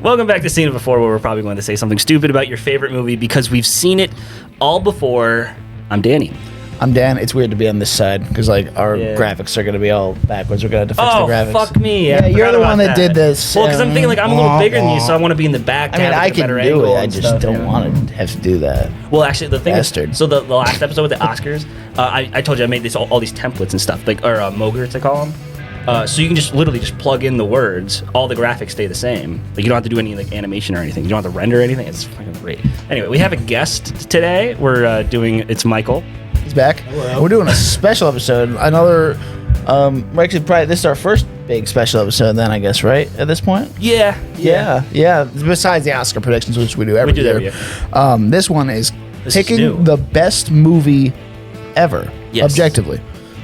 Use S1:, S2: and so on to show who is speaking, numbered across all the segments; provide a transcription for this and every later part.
S1: Welcome back to Seen It Before, where we're probably going to say something stupid about your favorite movie because we've seen it all before. I'm Danny.
S2: I'm Dan. It's weird to be on this side because like our graphics are going to be all backwards. We're going to have to fix the graphics.
S1: Fuck me.
S2: Yeah, you're the one that did this.
S1: Well, because I'm thinking like I'm a little bigger than you, so I want to be in the back. To
S2: I can
S1: do
S2: do it. I just don't want to have to do that.
S1: Well, actually, the thing
S2: Bastard.
S1: is, so the last episode with the Oscars, I told you I made all these templates and stuff, like Mogurts I call them. So you can just literally just plug in the words. All the graphics stay the same. Like you don't have to do any like animation or anything. You don't have to render anything. It's fucking great. Anyway, we have a guest today. It's Michael.
S2: He's back. Hello. We're doing a special episode. Another. We're actually probably this is our first big special episode. Then I guess right at this point.
S1: Yeah.
S2: Besides the Oscar predictions, which we do every year. This one is picking the best movie ever.
S1: Yes.
S2: Objectively.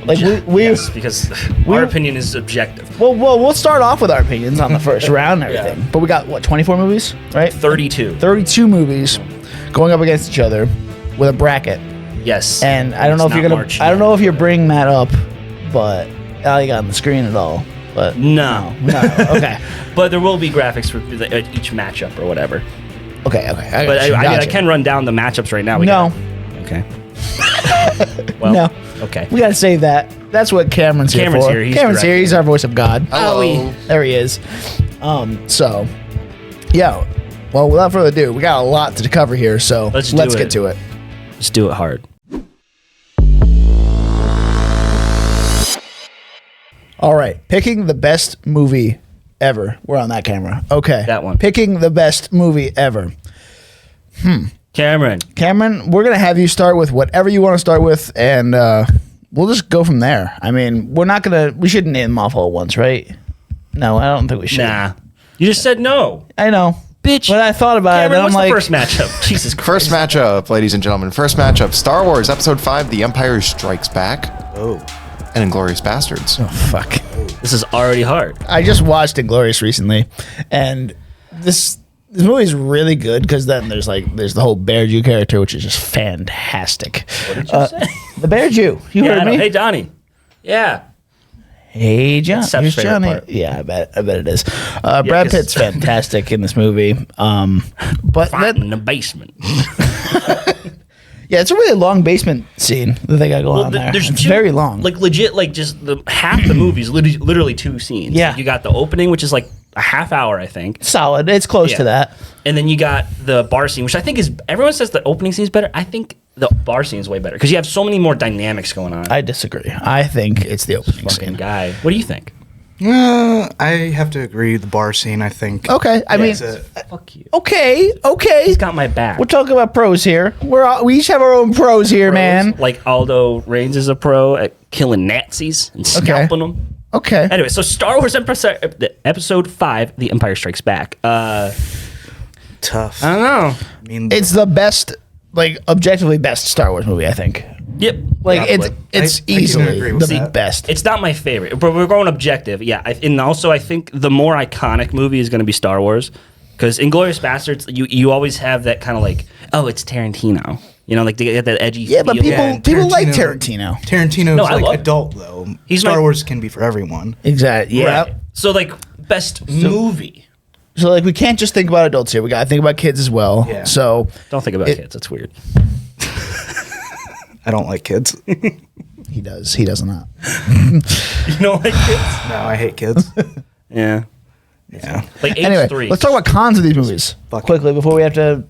S2: Like
S1: yes, because our opinion is objective.
S2: Well, we'll start off with our opinions on the first round and everything. But we got what 24 movies, right? 32 movies going up against each other with a bracket.
S1: Yes.
S2: And I don't know if you're gonna. I don't know if you're bringing that up, but you got on the screen at all. But
S1: no.
S2: Okay.
S1: But there will be graphics for each matchup or whatever.
S2: Okay.
S1: But I can run down the matchups right now. Okay. Well,
S2: no.
S1: Okay.
S2: We gotta save that. That's what Cameron's here for. Cameron's here. He's our voice of God.
S1: Hello.
S2: There he is. So, yeah. Well, without further ado, we got a lot to cover here. So let's get to it.
S1: Let's do it hard.
S2: All right. Picking the best movie ever. We're on that camera. Okay.
S1: That one.
S2: Picking the best movie ever.
S1: Cameron,
S2: we're going to have you start with whatever you want to start with, and we'll just go from there. I mean, we shouldn't name them off all at once, right? No, I don't think we should.
S1: Nah. You just said no.
S2: I know.
S1: Bitch.
S2: But I thought about
S1: Cameron,
S2: it, and I'm like...
S1: what's the first matchup? Jesus Christ.
S3: First matchup, ladies and gentlemen. First matchup, Star Wars Episode 5, The Empire Strikes Back.
S2: Oh.
S3: And Inglourious Bastards.
S2: Oh, fuck.
S1: This is already hard.
S2: I just watched Inglourious recently, and this movie is really good because then there's the whole Bear Jew character, which is just fantastic.
S1: What did you say?
S2: The Bear Jew. You heard me?
S1: Hey, Donnie. Yeah.
S2: Hey, John. Here's Johnny.
S1: Part.
S2: Yeah, I bet it is. Brad Pitt's fantastic in this movie. But
S1: in the basement.
S2: Yeah, it's a really long basement scene that they got going on there. It's very long.
S1: Like legit, like just half the movie is literally two scenes.
S2: Yeah.
S1: Like you got the opening, which is like a half hour, I think.
S2: Solid. It's close to that.
S1: And then you got the bar scene, which I think is, everyone says the opening scene is better. I think the bar scene is way better because you have so many more dynamics going on.
S2: I disagree. I think it's the opening scene.
S1: Guy. What do you think?
S4: I have to agree. The bar scene, I think.
S2: Okay. I mean,
S1: fuck you.
S2: Okay.
S1: He's got my back.
S2: We're talking about pros here. We each have our own pros here, man.
S1: Like Aldo Raines is a pro at killing Nazis and scalping them.
S2: Okay.
S1: Anyway, so Star Wars Episode 5, The Empire Strikes Back.
S4: Tough.
S1: I don't know.
S4: I mean,
S2: It's the best, like objectively best Star Wars movie, I think.
S1: Yep.
S2: Like it's
S4: I can
S2: easily
S4: agree with
S2: the
S4: that.
S2: best.
S1: It's not my favorite, but we're going objective. Yeah, and also I think the more iconic movie is going to be Star Wars, because Inglourious Bastards, you always have that kind of like, oh, it's Tarantino. You know, like they get that edgy.
S2: Yeah, but
S1: feel.
S2: people like Tarantino.
S4: Tarantino's
S1: No, I love
S4: like
S1: it.
S4: adult though.
S1: He's
S4: Star
S1: my-
S4: Wars can be for everyone.
S2: Exactly. Yeah.
S1: Right. So like best movie.
S2: So like we can't just think about adults here. We gotta think about kids as well.
S4: Yeah.
S2: So
S1: Don't think about kids. That's weird.
S4: I don't like kids.
S2: he does. He does not.
S1: You don't like kids?
S4: No, I hate kids.
S1: Yeah.
S4: Yeah.
S1: Like age
S2: Anyway,
S1: 3.
S2: let's talk about cons of these movies
S4: Fuck.
S2: quickly before we have to,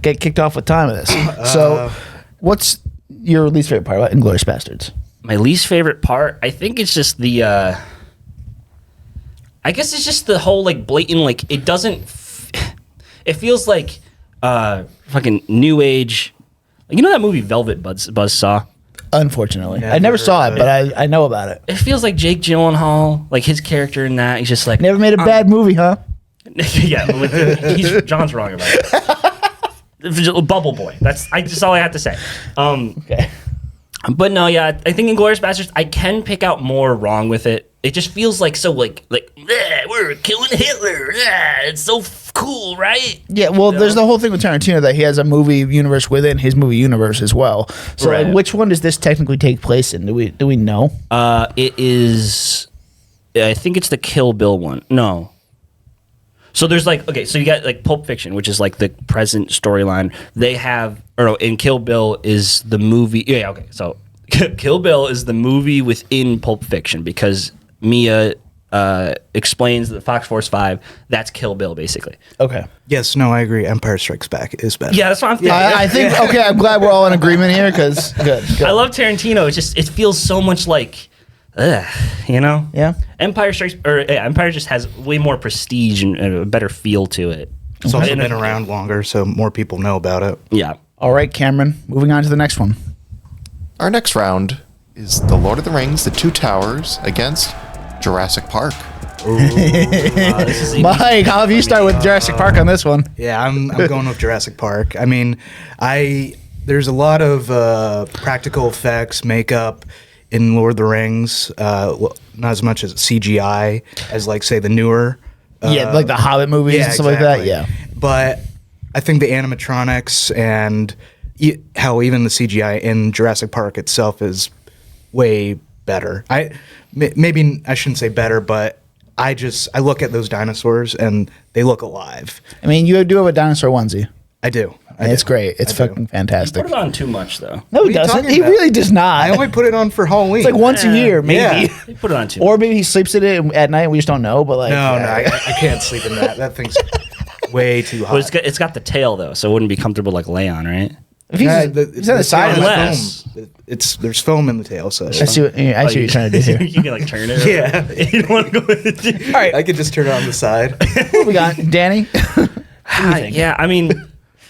S2: get kicked off with time of this. So, what's your least favorite part about Inglourious Bastards?
S1: My least favorite part, I think it's just the. I guess it's just the whole like blatant like it doesn't. It feels like fucking new age. You know that movie Velvet Buzzsaw?
S2: Unfortunately, I never saw it, but I know about it.
S1: It feels like Jake Gyllenhaal, like his character in that. He's just like
S2: Never made a bad movie, huh?
S1: yeah. John's wrong about it. Bubble Boy. That's all I have to say.
S2: Okay.
S1: But no, yeah, I think Inglourious Bastards, I can pick out more wrong with it. It just feels like so like we're killing Hitler. It's so cool, right?
S2: Yeah, well, there's the whole thing with Tarantino that he has a movie universe within his movie universe as well. So,
S1: Right.
S2: like, which one does this technically take place in? Do we know?
S1: It is. I think it's the Kill Bill one. No. So there's like, okay, so you got like Pulp Fiction, which is like the present storyline. They have, or no, and Kill Bill is the movie. Yeah, okay. So Kill Bill is the movie within Pulp Fiction because Mia explains that Fox Force 5, that's Kill Bill basically.
S2: Okay.
S4: Yes, no, I agree. Empire Strikes Back is better.
S1: Yeah, that's what I'm thinking.
S2: I think, okay, I'm glad we're all in agreement here because good.
S1: I love Tarantino. It feels so much like, you know?
S2: Yeah.
S1: Empire just has way more prestige and a better feel to it.
S4: It's also been around longer, so more people know about it.
S1: Yeah.
S2: All right, Cameron, moving on to the next one.
S3: Our next round is The Lord of the Rings, The Two Towers against Jurassic Park.
S1: This is
S2: Mike, how have you started with Jurassic Park on this one?
S4: Yeah, I'm going with Jurassic Park. I mean, there's a lot of practical effects, makeup in Lord of the Rings. Well, not as much as CGI as, like, say, the newer.
S2: Yeah, like the Hobbit movies and stuff like that. Yeah.
S4: But I think the animatronics and how even the CGI in Jurassic Park itself is way better. Maybe I shouldn't say better, but I look at those dinosaurs and they look alive.
S2: I mean, you do have a dinosaur onesie.
S4: I do.
S2: It's great. It's fucking
S1: Put
S2: fantastic.
S1: it on too much though.
S2: No,
S4: What are
S2: he
S4: you
S2: doesn't.
S4: talking
S2: He
S4: about?
S2: really does not.
S4: I only put it on for Halloween.
S2: It's like once a year, maybe.
S4: Yeah.
S1: They put it on too
S2: Or
S1: much.
S2: maybe he sleeps in it at night and we just don't know, but like.
S4: no, I can't sleep in that. That thing's way too hot.
S1: But it's got the tail though, so it wouldn't be comfortable like lay on, right?
S2: If he's, he's on the side of
S4: tail
S2: it.
S1: Unless-
S4: is foam. There's foam in the tail, so
S2: I see what you're trying to do here.
S1: You can like turn it.
S4: Yeah.
S1: You don't want to go with it.
S2: All right,
S4: I could just turn it on the side.
S2: what we got? Danny?
S1: Yeah, I mean,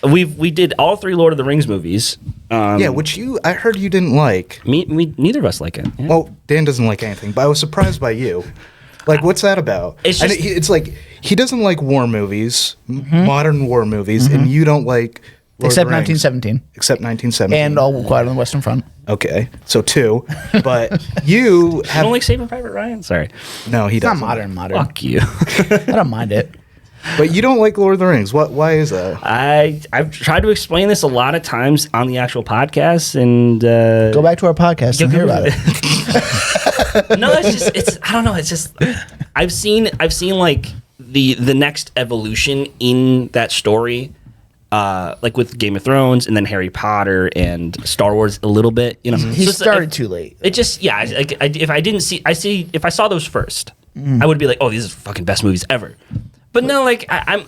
S1: we did all 3 Lord of the Rings movies.
S4: Yeah, which I heard you didn't like.
S1: Neither of us like it. Yeah.
S4: Well, Dan doesn't like anything, but I was surprised by you. Like, what's that about?
S1: It's
S4: And
S1: just-
S4: it's like he doesn't like war movies, modern war movies, and you don't like Lord
S2: Except
S4: of the Rings.
S2: 1917.
S4: Except 1917.
S2: And All Quiet on the Western Front.
S4: Okay, so 2. But you
S1: You
S4: have
S1: don't like Saving Private Ryan? Sorry.
S4: no, he
S2: It's not
S4: doesn't.
S2: modern.
S1: Fuck you.
S2: I don't mind it.
S4: But you don't like Lord of the Rings. Why is that?
S1: I've tried to explain this a lot of times on the actual podcast, and
S2: Go back to our podcast and hear about it.
S1: No, it's I don't know. It's just I've seen like the next evolution in that story, like with Game of Thrones and then Harry Potter and Star Wars a little bit. You know,
S2: He
S1: So it's-
S2: started too late.
S1: It just if I didn't see if I saw those first, I would be like, oh, these are fucking best movies ever. But no, like I'm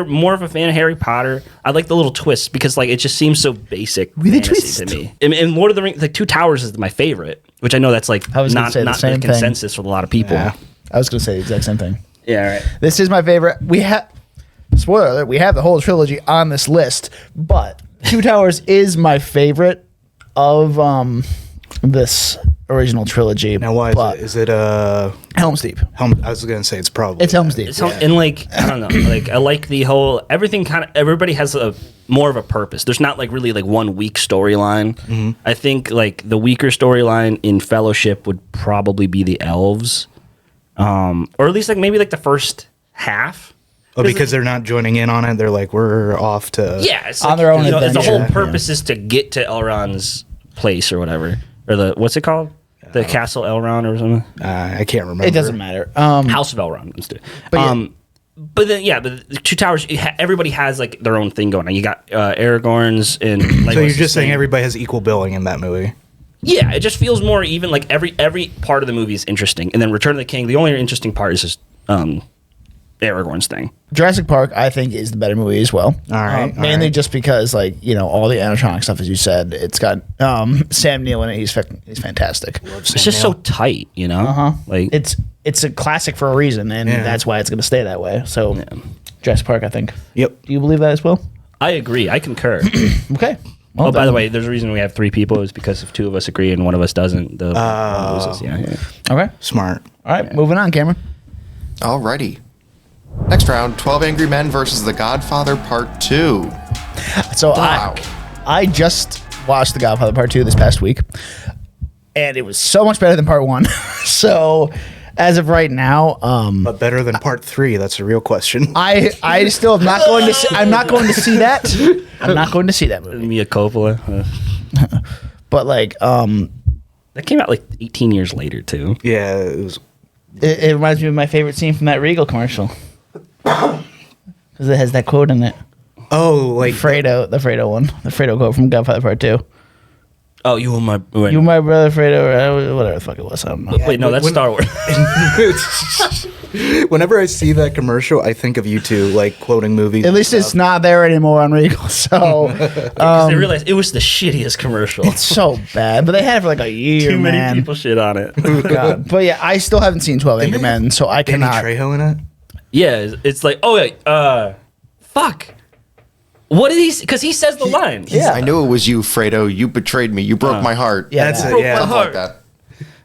S1: more of a fan of Harry Potter. I like the little twists because like it just seems so basic
S2: With the
S1: fantasy
S2: twist.
S1: to me. And Lord of the Rings, like Two Towers is my favorite, which I know that's like
S2: I was gonna
S1: not
S2: say the
S1: not
S2: same
S1: the
S2: thing.
S1: consensus with a lot of people.
S4: Yeah.
S2: I was going to say the exact same thing.
S1: Yeah, right.
S2: This is my favorite. We have, spoiler alert, we have the whole trilogy on this list, but Two Towers is my favorite of this original trilogy.
S4: Now, why
S2: but
S4: is it?
S2: Helm's Deep.
S4: I was gonna say it's probably.
S2: It's Helm's Deep.
S1: It's and like I don't know, like I like the whole everything kind of everybody has a more of a purpose. There's not like really like one weak storyline. I think like the weaker storyline in Fellowship would probably be the elves, or at least like maybe like the first half.
S4: Oh, because they're not joining in on it. They're like, we're off to.
S1: Yeah, it's
S2: On
S1: like,
S2: their own
S1: you know, the
S2: adventure.
S1: whole purpose is to get to Elrond's place or whatever, or the what's it called? The Castle Elrond or something.
S4: I can't remember.
S2: It doesn't matter.
S1: House of Elrond. Let's do it.
S2: yeah.
S1: But then, yeah, but the Two Towers, everybody has like their own thing going on. You got Aragorn's and. Like,
S4: So you're just saying everybody has equal billing in that movie?
S1: Yeah, it just feels more even. Like every part of the movie is interesting, and then Return of the King. The only interesting part is just Aragorn's thing.
S2: Jurassic Park, I think, is the better movie as well.
S4: All right, all
S2: mainly
S4: right.
S2: just because, like, you know, all the animatronic stuff, as you said, it's got Sam Neill in it. He's fantastic.
S1: It's just so tight, you know. Like
S2: It's a classic for a reason, and
S4: Yeah.
S2: that's why it's going to stay that way. So, Jurassic Park, I think.
S4: Yep.
S2: Do you believe that as well?
S1: I agree. I concur.
S2: Okay. Well,
S1: Oh, by
S2: then-
S1: the way, there's a reason we have 3 people is because if 2 of us agree and one of us doesn't, the one loses. Yeah.
S2: Okay.
S4: Smart.
S2: All right. Moving on, Cameron.
S3: Alrighty. Next round, 12 Angry Men versus The Godfather Part 2.
S2: So,
S3: Wow.
S2: I just watched The Godfather Part 2 this past week, and it was so much better than Part 1. So, as of right now,
S4: But better than part 3? That's a real question.
S2: I still am not going to see, I'm not going to see that. I'm not going to see that movie.
S1: Mia Coppola.
S2: But like
S1: That came out like 18 years later too.
S4: Yeah, it was.
S2: it reminds me of my favorite scene from that Regal commercial. because it has that quote in it.
S4: Oh, like
S2: The Fredo one, the Fredo quote from Godfather Part 2.
S1: Oh, you were my. Wait,
S2: You my brother Fredo, or whatever the fuck it was. I don't know.
S1: wait, no, that's
S4: when-
S1: Star Wars.
S4: whenever I see that commercial, I think of you two like quoting movies.
S2: At least it's not there anymore on Regal. So
S1: Because they realized it was the shittiest commercial.
S2: it's so bad. But they had it for like a year,
S1: Too many
S2: man.
S1: people shit on it.
S2: God. But yeah, I still haven't seen 12 Angry Men, so I
S4: Danny
S2: cannot.
S4: Trejo in it.
S1: Yeah, it's like, oh yeah, fuck. What did he? Because he says the line.
S2: Yeah.
S3: I knew it was you, Fredo. You betrayed me. You broke my heart.
S2: Yeah,
S4: That's
S2: that.
S4: it. Yeah.
S3: Something like that.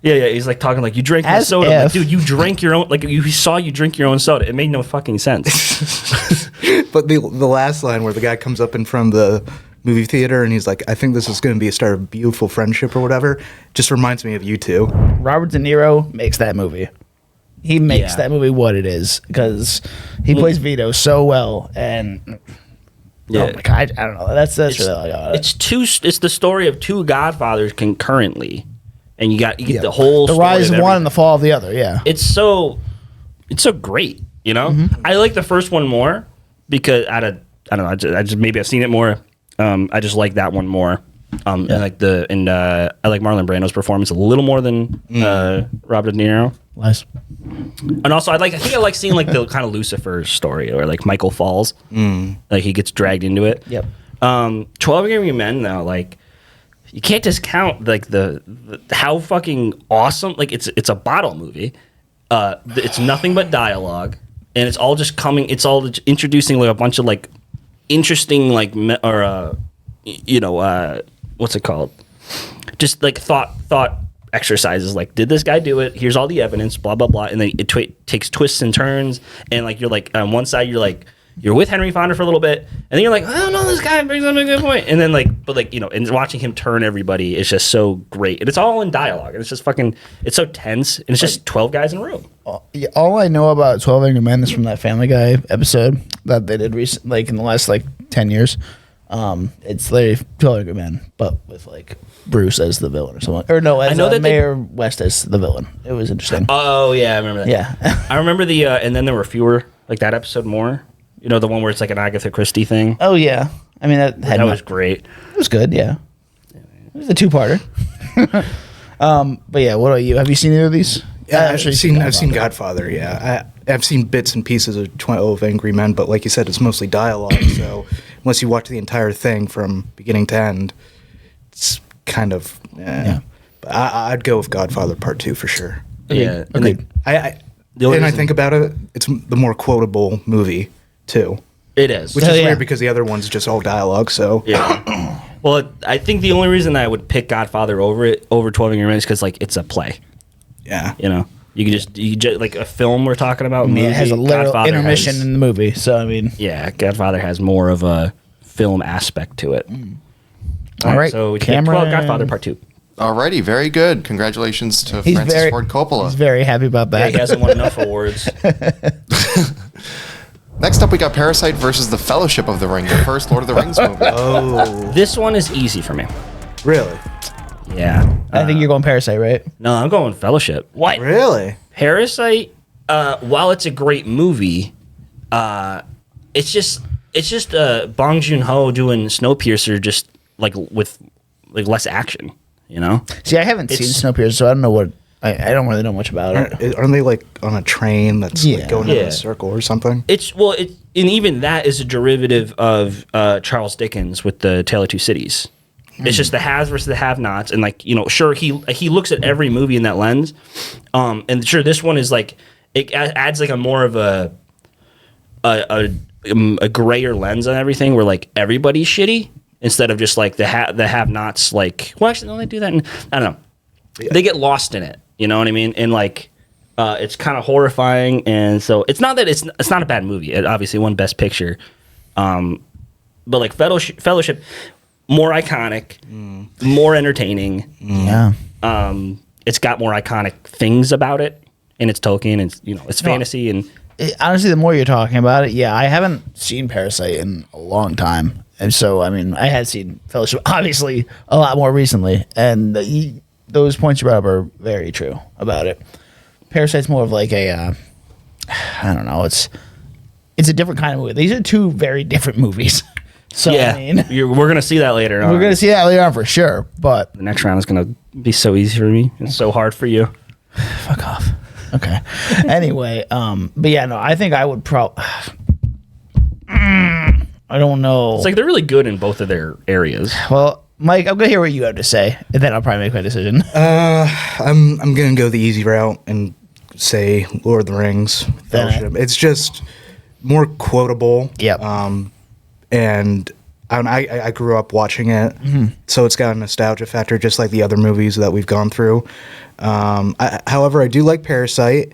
S1: Yeah. He's like talking like you drank my
S2: As
S1: soda. I'm like,
S2: if-
S1: dude, you drank your own. Like you saw you drink your own soda. It made no fucking sense.
S4: But the last line where the guy comes up in front of the movie theater and he's like, "I think this is going to be a start of beautiful friendship" or whatever, just reminds me of you two.
S2: Robert De Niro makes that movie. He makes
S1: Yeah.
S2: that movie what it is because he plays Vito so well. And
S1: Yeah.
S2: oh my God, I don't know. That's really all I got.
S1: It's the story of two Godfathers concurrently, and you get the whole
S2: The
S1: story
S2: rise of one
S1: everything.
S2: and the fall of the other. Yeah.
S1: It's so great, you know.
S2: Mm-hmm.
S1: I like the first one more because I don't know. I just maybe I've seen it more. I just like that one more. And I like Marlon Brando's performance a little more than Robert De Niro.
S2: Nice.
S1: And also, I think I like seeing like the kind of Lucifer story or like Michael Falls, like he gets dragged into it.
S2: Yep.
S1: 12 Angry Men though, like you can't discount like the how fucking awesome. Like it's a bottle movie. It's nothing but dialogue, and it's all just coming. It's all just introducing like a bunch of like interesting like what's it called? Just like thought exercises. Like, did this guy do it? Here's all the evidence. Blah blah blah. And then it takes twists and turns. And like you're like on one side you're with Henry Fonda for a little bit, and then you're like, I don't know, this guy brings up a good point. And then and watching him turn everybody is just so great. And it's all in dialogue, and it's just fucking, it's so tense, and it's just 12 guys in a room.
S2: Yeah, all I know about 12 Angry Men is from that Family Guy episode that they did recent, like in the last like 10 years. It's literally 12 Angry Men, but with like Bruce as the villain or something. Or no, as
S1: I know that
S2: Mayor West as the villain. It was interesting.
S1: Oh yeah, I remember that.
S2: Yeah.
S1: I remember the and then there were fewer, like that episode more. You know, the one where it's like an Agatha Christie thing.
S2: Oh yeah. I mean that
S1: Was great.
S2: it was good, yeah. It was a two-parter. But yeah, what about you? Have you seen either of these?
S4: Yeah,
S2: Actually,
S4: I've seen Godfather. Yeah, I've seen bits and pieces of 12 Angry Men, but like you said, it's mostly dialogue. So unless you watch the entire thing from beginning to end, it's kind of
S2: Yeah.
S4: But I'd go with Godfather Part 2 for sure.
S1: Yeah. And
S2: Agreed.
S4: I
S1: The only
S4: and I
S1: reason-
S4: think about it, it's the more quotable movie too,
S1: it is.
S4: which
S2: Hell
S4: is
S2: yeah.
S4: weird because the other one's just all dialogue. So
S1: Yeah. Well, I think the only reason I would pick Godfather over 12 Angry Men is because like it's a play.
S4: yeah,
S1: You know, you just like a film we're talking about.
S2: I mean, it has a
S1: movie,
S2: little
S1: Godfather
S2: intermission
S1: has-
S2: in the movie, so I mean,
S1: Yeah, Godfather has more of a film aspect to it.
S2: all right.
S1: So
S2: Cameron,
S1: 12 Godfather Part 2.
S3: Alrighty, very good. Congratulations to
S2: He's
S3: Francis
S2: very
S3: Ford Coppola.
S2: He's very happy about
S1: Yeah,
S2: that.
S1: he hasn't won enough awards.
S3: Next up, we got Parasite versus The Fellowship of the Ring, the first Lord of the Rings movie.
S4: oh
S1: This one is easy for me.
S4: really,
S1: Yeah.
S2: I think you're going Parasite, right?
S1: No, I'm going Fellowship. What?
S4: really.
S1: Parasite, while it's a great movie, it's just Bong Joon-ho doing Snowpiercer just like with like less action, you know?
S2: See, I haven't seen
S1: It's-
S2: Snowpiercer, so I don't know what. I don't really know much about it.
S4: Aren't they like on a train that's
S2: Yeah.
S4: like going in
S1: Yeah.
S4: a circle or something?
S1: And even that is a derivative of Charles Dickens with the Tale of Two Cities. It's just the haves versus the have-nots, and like sure he looks at every movie in that lens, and sure this one is like it adds like a more of a grayer lens on everything, where like everybody's shitty instead of just like the have-nots. Like, well, actually, no, they do that. I don't know. They get lost in it. You know what I mean? And like, it's kind of horrifying. And so it's not that it's not a bad movie. It obviously won Best Picture, but like Fellowship, more iconic, more entertaining.
S2: Yeah.
S1: It's got more iconic things about it, and it's Tolkien, and it's fantasy, and
S2: Honestly, the more you're talking about it, yeah, I haven't seen Parasite in a long time, and so I mean, I had seen Fellowship obviously a lot more recently, and those points you brought up are very true about it. Parasite's more of like a, I don't know, it's a different kind of movie. These are two very different movies. So
S1: Yeah,
S2: I mean,
S1: we're gonna see that later.
S2: we're gonna see that later on for sure. But
S1: The next round is gonna be so easy for me and so hard for you.
S2: fuck off. Okay. Anyway, but yeah, no, I think I would I don't know.
S1: It's like they're really good in both of their areas.
S2: Well, Mike, I'm gonna hear what you have to say, and then I'll probably make my decision.
S4: I'm gonna go the easy route and say Lord of the Rings Fellowship. It's just more quotable.
S2: Yep.
S4: And I grew up watching it, so it's got a nostalgia factor, just like the other movies that we've gone through. However, I do like Parasite,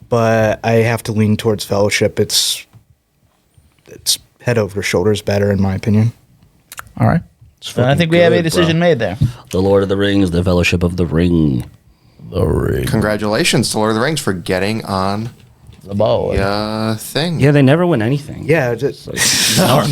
S4: but I have to lean towards Fellowship. It's head over shoulders better, in my opinion.
S2: All right. And I think we have a decision made there.
S1: The Lord of the Rings, the Fellowship of the Ring.
S2: The ring.
S3: Congratulations to Lord of the Rings for getting on
S2: The ball.
S3: the thing.
S1: Yeah, they never win anything.
S4: Yeah.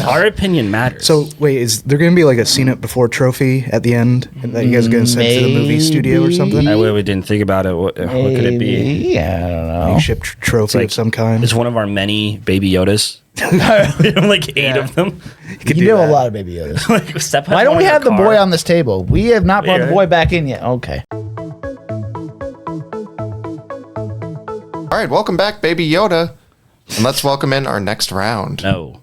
S1: Our opinion matters.
S4: So wait, is there going to be like a seen it before trophy at the end that you guys are going to send to the movie studio or something?
S1: we didn't think about it. What could it be?
S2: Yeah, I don't know.
S4: Makeshift trophy
S1: like-
S4: of some kind.
S1: It's one of our many Baby Yodas. We have like 8 of them.
S2: You know a lot of Baby Yodas.
S1: Like, Step has
S2: Why don't
S1: one
S2: we
S1: in
S2: have
S1: her
S2: the
S1: car.
S2: boy on this table? We have not brought the
S1: Yeah.
S2: boy back in yet. Okay.
S3: All right, welcome back, Baby Yoda. And let's welcome in our next round.
S1: No.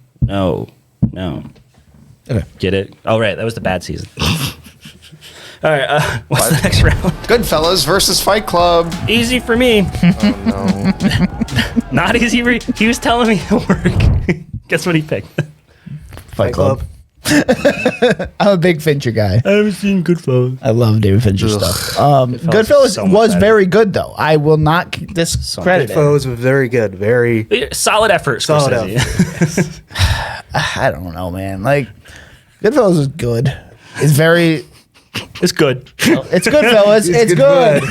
S2: Okay.
S1: Get it? Oh, right. That was the bad season. All right. What's the next round?
S3: Goodfellas versus Fight Club.
S1: Easy for me.
S3: No.
S1: Not easy for you. He was telling me at work. Guess what he picked?
S2: Fight Club. I'm a big Fincher guy.
S1: I haven't seen Goodfellas.
S2: I love David Fincher stuff. Goodfellas
S1: is so much
S2: was
S1: better.
S2: very good, though. I will not discredit it.
S4: Goodfellas was very good. Very.
S1: Solid effort,
S4: Solid
S1: Scorsese.
S2: I don't know, man. Like, Goodfellas is good. It's very.
S1: It's good.
S2: It's Goodfellas. It's good.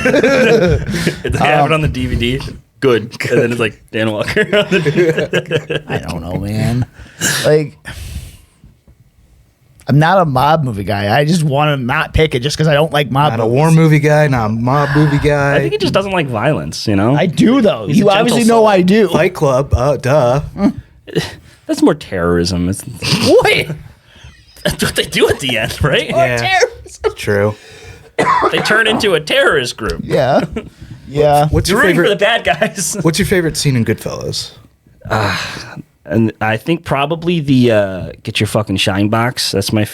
S1: They have it on the DVD. Good. And then it's like Dan Walker.
S2: I don't know, man. Like, I'm not a mob movie guy. I just want to not pick it just because I don't like mob
S4: Not a
S2: movies.
S4: war movie guy, not a mob movie guy.
S1: I think he just doesn't like violence, you know?
S2: I do, though.
S1: He's a
S2: You
S1: gentle
S2: obviously
S1: soul.
S2: know I do.
S4: Fight Club, duh.
S1: That's more terrorism.
S2: Wait.
S1: That's what they do at the end, right?
S4: Yeah, true.
S1: They turn into a terrorist group.
S2: Yeah. Yeah.
S4: What's
S1: You're
S4: your
S1: rooting for the
S4: favorite?
S1: bad guys.
S4: What's your favorite scene in Goodfellas?
S1: And I think probably the get your fucking shine box. That's my,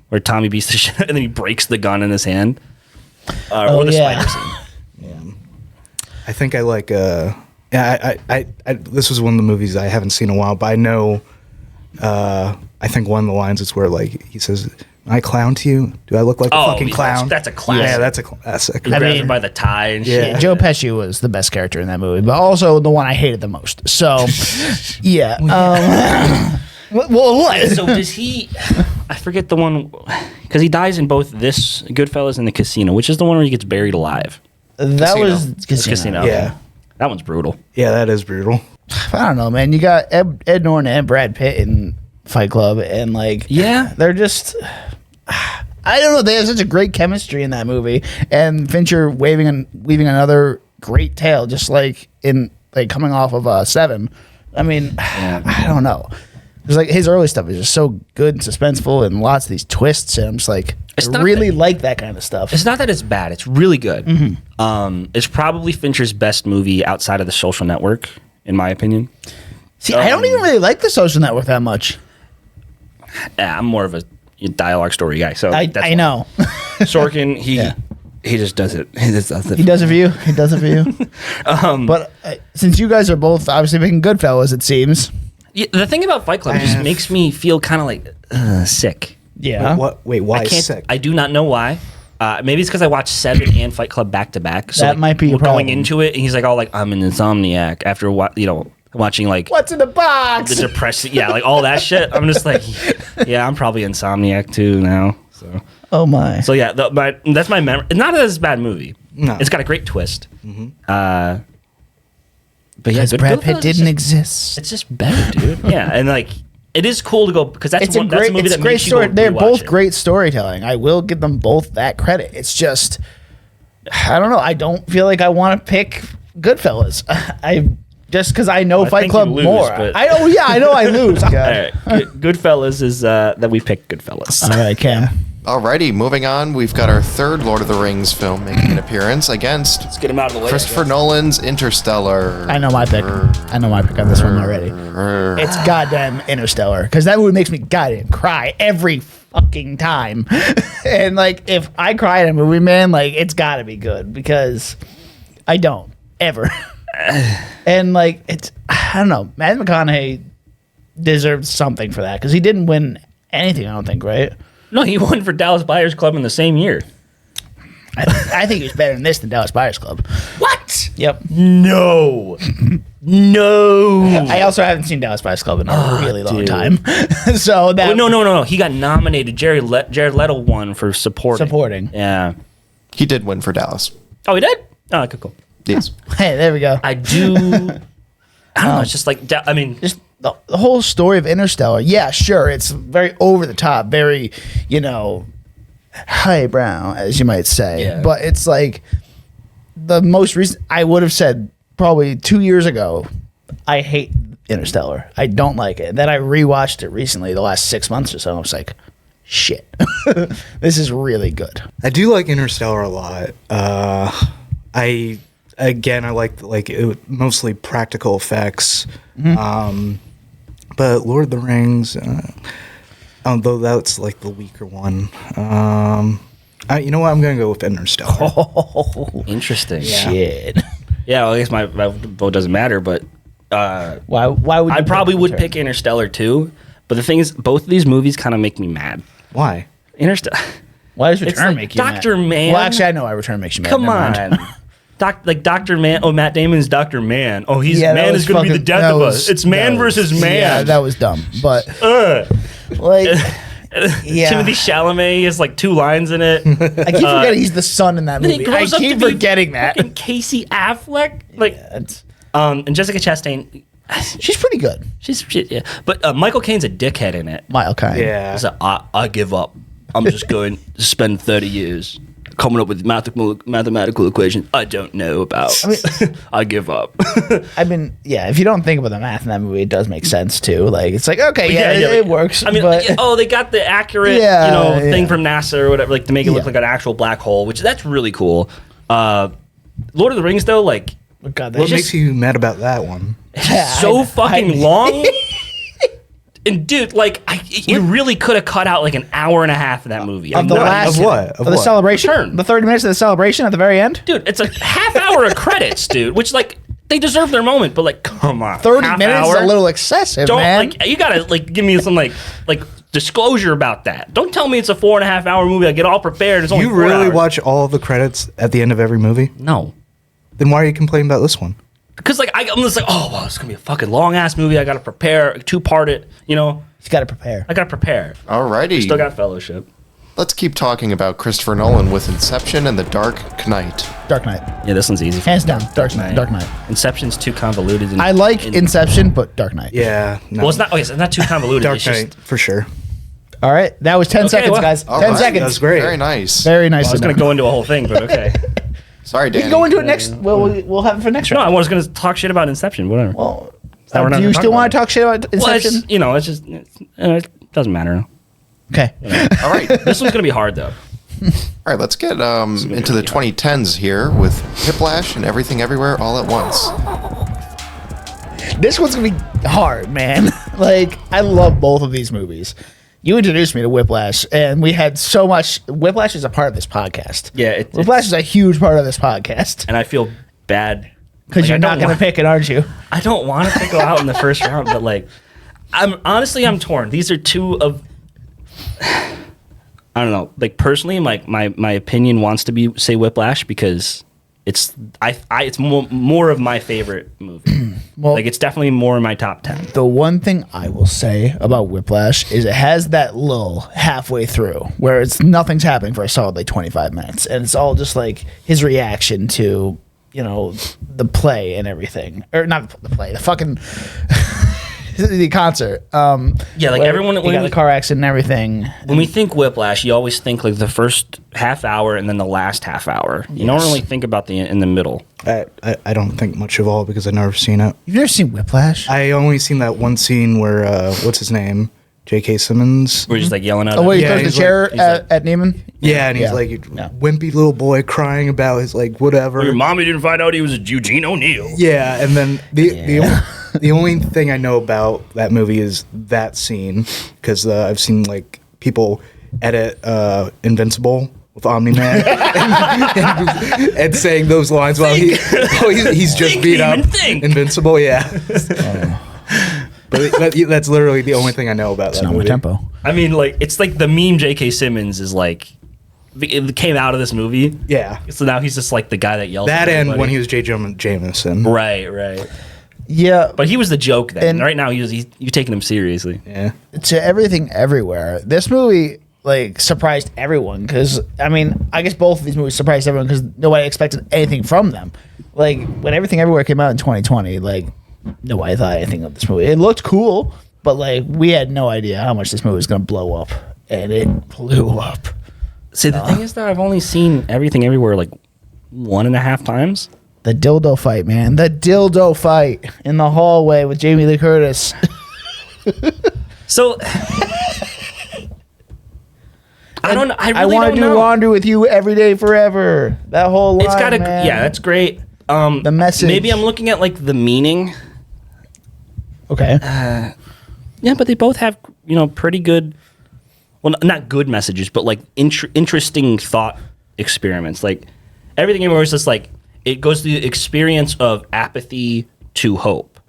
S1: where Tommy beats the shit and then he breaks the gun in his hand. Or the
S2: yeah.
S1: spider scene.
S4: I think I like. I this was one of the movies I haven't seen in a while, but I know. I think one of the lines is where like he says, "I clown to you? Do I look like a fucking clown?"
S1: That's a classic.
S4: Yeah, that's a classic.
S1: He grabs
S2: mean-
S1: him by the tie and
S4: Yeah.
S1: shit.
S2: Joe Pesci was the best character in that movie, but also the one I hated the most. So, yeah. Well, what?
S1: So does he? I forget the one because he dies in both this Goodfellas and the Casino, which is the one where he gets buried alive.
S2: That was
S1: It's Casino.
S4: Yeah.
S1: That one's brutal.
S4: Yeah, that is brutal.
S2: I don't know, man. You got Ed Norton and Brad Pitt in Fight Club, and like,
S1: Yeah.
S2: they're just. I don't know. They have such a great chemistry in that movie, and Fincher weaving another great tale, just like in like coming off of Seven. I mean, I don't know. It's like his early stuff is just so good and suspenseful, and lots of these twists. And I'm just like,
S1: It's
S2: I
S1: not
S2: really
S1: that-
S2: like that kind of stuff.
S1: It's not that it's bad. It's really good. It's probably Fincher's best movie outside of The Social Network, in my opinion.
S2: See, I don't even really like The Social Network that much.
S1: I'm more of a dialogue story guy. So
S2: I
S1: that's why.
S2: know.
S1: Sorkin, he just does it. He just does it.
S2: He does it for you. He does it for you. But since you guys are both obviously making Goodfellas, it seems.
S1: Yeah, the thing about Fight Club just makes me feel kind of like sick.
S2: Yeah.
S4: Wait, why
S1: I can't.
S4: sick?
S1: I do not know why. Maybe it's because I watched Seven and Fight Club back to back. So
S2: That
S1: like,
S2: might be your
S1: we're going
S2: problem.
S1: into it, and he's like, "Oh, like I'm an insomniac." After watching like
S2: What's in the box?
S1: the depressing, like all that shit. I'm just like, yeah, I'm probably insomniac too now.
S2: Oh my.
S1: So yeah, that's my memory. It's not as bad movie.
S4: No.
S1: It's got a great twist. But yeah,
S2: Because Brad Pitt
S1: Goodfellas is
S2: didn't
S1: just-
S2: exist.
S1: It's just better, dude. Yeah, and like it is cool to go because that's
S2: It's a
S1: that's
S2: great,
S1: a movie
S2: it's
S1: that
S2: great
S1: makes you
S2: story.
S1: go
S2: They're
S1: rewatch
S2: both
S1: it.
S2: great storytelling. I will give them both that credit. It's just, I don't know. I don't feel like I want to pick Goodfellas. I just because I know
S1: I
S2: Fight
S1: think
S2: Club
S1: you lose,
S2: more.
S1: but-
S2: I know I lose.
S1: All right, Goodfellas is that we picked Goodfellas.
S2: All right, Cam.
S3: Alrighty, moving on. We've got our third Lord of the Rings film making an appearance against
S1: Let's get him out of the way.
S3: Christopher Nolan's Interstellar.
S2: I know my pick. I know my pick on this one already. It's goddamn Interstellar, because that movie makes me goddamn cry every fucking time. And like, if I cry at a movie, man, like it's got to be good, because I don't ever. And like, it's, I don't know. Matthew McConaughey deserves something for that, because he didn't win anything, I don't think, right?
S1: No, he won for Dallas Buyers Club in the same year.
S2: I think he was better than this than Dallas Buyers Club.
S1: What?
S2: Yep.
S1: No. No.
S2: I also haven't seen Dallas Buyers Club in a really long
S1: dude.
S2: time. So that
S1: Well, no. He got nominated. Jared Leto won for supporting.
S2: Supporting.
S1: Yeah.
S3: He did win for Dallas.
S1: Oh, he did? Oh, okay, cool.
S3: Yes.
S2: Hey, there we go.
S1: I do. I don't know. It's just like, I mean,
S2: Just the whole story of Interstellar. Yeah, sure, it's very over the top, very, highbrow, as you might say.
S1: Yeah.
S2: But it's like the most recent. I would have said probably 2 years ago, I hate Interstellar. I don't like it. Then I rewatched it recently, the last 6 months or so. I was like, shit, this is really good.
S4: I do like Interstellar a lot. I like mostly practical effects. But Lord of the Rings, although that's like the weaker one. You know what? I'm gonna go with Interstellar.
S1: interesting.
S2: Shit.
S1: Yeah, well, I guess my vote doesn't matter, but
S2: Why would you
S1: I probably would
S2: Return?
S1: pick Interstellar too. But the thing is, both of these movies kind of make me mad.
S4: Why?
S1: Interstellar.
S2: Why does
S1: It's
S2: Return
S1: like
S2: make you mad?
S1: Dr. Man.
S2: Well, actually, I know why Return makes you mad.
S1: Come
S2: Never
S1: on.
S2: mind.
S1: Dr. Man. Oh, Matt Damon's Dr. Man. Oh, he's
S2: Yeah, that
S1: man
S2: was
S1: is going to be the
S2: fucking-
S1: death
S2: that
S1: of
S2: was-
S1: us. It's man
S2: that was-
S1: versus man.
S2: Yeah, that was dumb. But
S1: Ugh.
S2: like, yeah,
S1: Timothy Chalamet has like 2 lines in it.
S2: I keep forgetting he's the son in that
S1: Then he
S2: movie. I
S1: grows up
S2: keep
S1: to be
S2: forgetting that.
S1: fucking Casey Affleck. Like,
S2: It's-
S1: and Jessica Chastain.
S2: she's pretty good.
S1: Yeah. But Michael Caine's a dickhead in it.
S2: Mile kind.
S4: Yeah.
S1: He's like, I give up. I'm just going to spend 30 years coming up with mathematical equations I don't know about. I give up.
S2: I mean, yeah. If you don't think about the math in that movie, it does make sense too. Like, it's like, okay, yeah, it works.
S1: I mean,
S2: but
S1: they got the accurate,
S2: Yeah,
S1: thing
S2: yeah.
S1: from NASA or whatever, like to make it look
S2: Yeah.
S1: like an actual black hole, which that's really cool. Lord of the Rings, though, like,
S2: oh, God,
S4: What
S2: that's
S4: makes you mad about that one?
S1: so
S2: I-
S1: fucking long. And dude, like, you really could have cut out like an hour and a half of that movie.
S2: of the
S4: what?
S2: last
S4: Of what? Of
S2: of the
S4: what?
S2: celebration.
S1: Return.
S2: The 30 minutes of the celebration at the very end.
S1: Dude, it's a half hour of credits, dude. Which like they deserve their moment, but like, come on,
S2: 30
S1: half
S2: minutes
S1: hour?
S2: is a little excessive,
S1: Don't
S2: man.
S1: like you gotta like give me some like disclosure about that. Don't tell me it's a 4.5 hour movie. I get all prepared. It's only
S4: You
S1: 4
S4: really
S1: hours.
S4: watch all the credits at the end of every movie?
S1: No,
S4: Then why are you complaining about this one?
S1: because like I'm just like, oh well, it's gonna be a fucking long ass movie. I gotta prepare, 2-part it.
S2: He's got to prepare.
S1: I gotta prepare.
S3: Alrighty.
S1: Still got Fellowship.
S3: Let's keep talking about Christopher Nolan with Inception and The Dark Knight.
S2: Dark Knight,
S1: Yeah, this one's easy.
S2: hands down. Dark Knight. Dark Knight.
S1: Inception's too convoluted. And,
S2: I like Inception, but Dark Knight.
S4: Yeah. No.
S1: Well, it's not. Okay, it's not too convoluted.
S4: Dark
S1: it's
S4: Knight,
S1: just.
S4: for sure.
S2: All right, that was 10
S1: Okay,
S2: seconds,
S1: well,
S2: guys.
S3: All
S2: 10
S3: right,
S2: seconds.
S4: That's great.
S3: Very nice.
S2: Very nice.
S1: I was gonna go into a whole thing, but okay.
S3: Sorry,
S2: We
S3: Danny.
S2: can go into it next. Well, we'll have it for next
S1: No, I
S2: round.
S1: was gonna talk shit about Inception. Whatever.
S2: Well,
S1: that we're not
S2: do you
S1: gonna talk
S2: still want
S1: about
S2: to talk shit about
S1: Well,
S2: Inception?
S1: it's just it doesn't matter.
S2: Okay.
S3: All right.
S1: This one's gonna be hard though.
S3: All right, let's get into the 2010s here with Whiplash and Everything Everywhere All at Once.
S2: This one's gonna be hard, man. Like, I love both of these movies. You introduced me to Whiplash, and we had so much. Whiplash is a part of this podcast.
S1: Yeah,
S2: Whiplash is a huge part of this podcast
S1: and I feel bad
S2: because
S1: Like,
S2: you're
S1: I
S2: not
S1: don't
S2: gonna
S1: want-
S2: pick it, aren't you?
S1: I don't want to go out in the first round, but like, I'm torn. These are two of. I don't know. Like personally, my opinion wants to be say Whiplash because it's it's more of my favorite movie.
S2: Well-
S1: like it's definitely more in my top 10.
S2: The one thing I will say about Whiplash is it has that lull halfway through where it's nothing's happening for a solid like 25 minutes, and it's all just like his reaction to the play and everything, or not the play, the fucking the concert.
S1: Yeah, like
S2: where
S1: everyone-
S2: he
S1: when
S2: got
S1: we-
S2: the car accident and everything.
S1: When we think Whiplash, you always think like the first half hour and then the last half hour. You don't really think about the in the middle.
S4: I don't think much of all because I've never seen it.
S2: You've never seen Whiplash?
S4: I only seen that one scene where what's his name, J.K. Simmons.
S1: We're just like yelling at
S2: Oh,
S1: him.
S2: where he
S4: Yeah,
S2: throws the
S4: he's
S2: chair
S1: like-
S2: at Neiman?
S4: Yeah, and he's
S2: Yeah.
S4: like
S2: Yeah.
S4: wimpy little boy crying about his like whatever.
S1: Your mommy didn't find out he was a Eugene O'Neill.
S4: Yeah, and then the only thing I know about that movie is that scene because I've seen like people edit Invincible with Omni Man and saying those lines while he's just
S1: Think,
S4: beat up
S1: Neiman, think.
S4: Invincible. Yeah, but that's literally the only thing I know about that
S2: Not my
S4: movie.
S2: tempo.
S1: I mean, like it's like the meme J.K. Simmons is like it came out of this movie.
S4: Yeah,
S1: So now he's just like the guy that yells.
S4: that
S1: at
S4: and
S1: everybody.
S4: when he was J. Jonah Jameson.
S1: right.
S2: Yeah,
S1: But he was the joke then.
S2: And-
S1: Right now, you're taking him seriously.
S4: Yeah.
S2: to everything everywhere. This movie like surprised everyone because I mean I guess both of these movies surprised everyone because nobody expected anything from them. Like when Everything Everywhere came out in 2020, like nobody thought anything of this movie. It looked cool, but like we had no idea how much this movie was going to blow up, and it blew up.
S1: See, the thing is that I've only seen Everything Everywhere like 1.5 times.
S2: The dildo fight, man. The dildo fight in the hallway with Jamie Lee Curtis.
S1: So I don't know. I really
S2: want
S1: don't
S2: to do
S1: know.
S2: laundry with you every day forever. That whole line,
S1: It's got a
S2: man.
S1: yeah, that's great.
S2: The message.
S1: Maybe I'm looking at like the meaning.
S2: Okay.
S1: Yeah, but they both have pretty good. Well, not good messages, but like interesting thought experiments. Like Everything Everywhere is just like it goes through the experience of apathy to hope,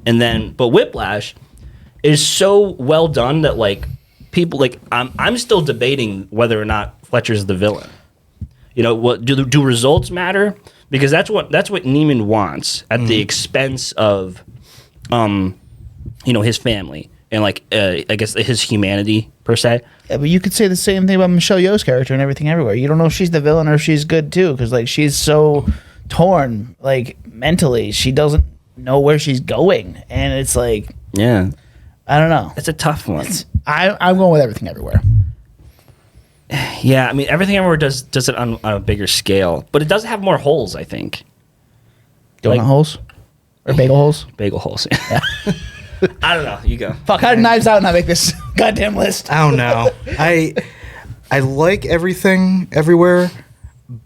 S1: and then but Whiplash is so well done that like people like I'm still debating whether or not Fletcher's the villain. What do results matter? Because that's what Neiman wants at the expense of his family and like I guess his humanity per se.
S2: Yeah, but you could say the same thing about Michelle Yeoh's character and Everything Everywhere. You don't know if she's the villain or if she's good too, because like she's so torn, like mentally, she doesn't know where she's going, and it's like
S1: Yeah,
S2: I don't know.
S1: it's a tough one.
S2: I'm going with Everything Everywhere.
S1: Yeah, I mean Everything Everywhere does it on a bigger scale, but it does have more holes. I think
S2: Donut
S1: Like-
S2: holes or bagel holes.
S1: bagel holes. I don't know. You go.
S2: Fuck! How did Knives Out not make this goddamn list?
S4: I don't know. I like Everything Everywhere,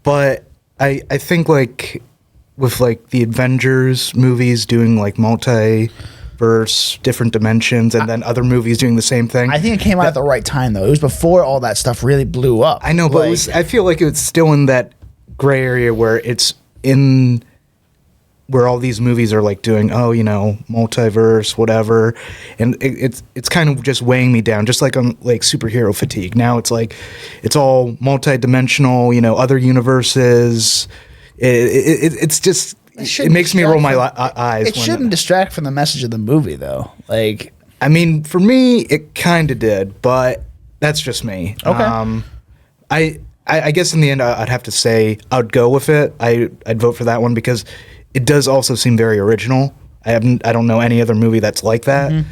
S4: but I think like with like the Avengers movies doing like multiverse, different dimensions, and then other movies doing the same thing.
S2: I think it came out at the right time though. It was before all that stuff really blew up.
S4: I know, but
S2: Like,
S4: I feel like it's still in that gray area where it's in where all these movies are like doing multiverse, whatever, and it's kind of just weighing me down, just like on like superhero fatigue. Now it's like it's all multidimensional, other universes. It's just it
S2: shouldn't
S4: makes me roll my
S2: distract
S4: eyes.
S2: it shouldn't distract from the message of the movie though. Like
S4: I mean, for me, it kind of did, but that's just me.
S2: Okay.
S4: I guess in the end, I'd have to say I'd go with it. I'd vote for that one because it does also seem very original. I don't know any other movie that's like that,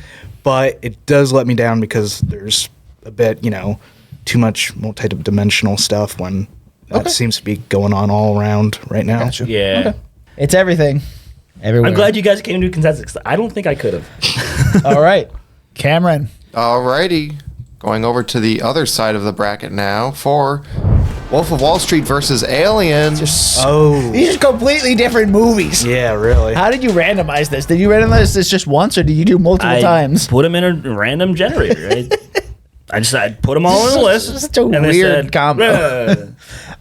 S4: but it does let me down because there's a bit, too much multi-dimensional stuff when that seems to be going on all around right now.
S2: Gotcha.
S1: Yeah.
S2: Okay. It's everything. Everywhere.
S1: I'm glad you guys came to a consensus. 'Cause I don't think I could have.
S2: All right, Cameron.
S3: Alrighty. Going over to the other side of the bracket now for Wolf of Wall Street versus Alien.
S4: Oh,
S2: These are completely different movies.
S4: yeah, really.
S2: How did you randomize this? Did you randomize this just once, or did you do multiple
S1: I
S2: times?
S1: put them in a random generator. I put them all in a list.
S2: Such a
S1: and they
S2: weird combo.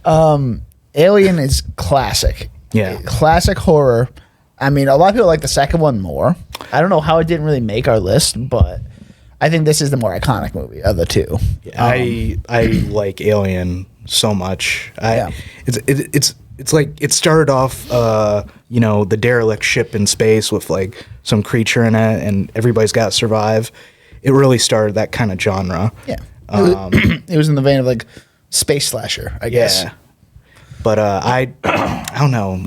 S1: "Bruh."
S2: Alien is classic.
S4: Yeah.
S2: Classic horror. I mean, a lot of people like the second one more. I don't know how it didn't really make our list, but I think this is the more iconic movie of the two.
S4: I like Alien so much.
S2: Yeah.
S4: It's like it started off, the derelict ship in space with like some creature in it, and everybody's got to survive. It really started that kind of genre.
S2: Yeah. It was in the vein of like space slasher, I guess.
S4: Yeah. But I don't know.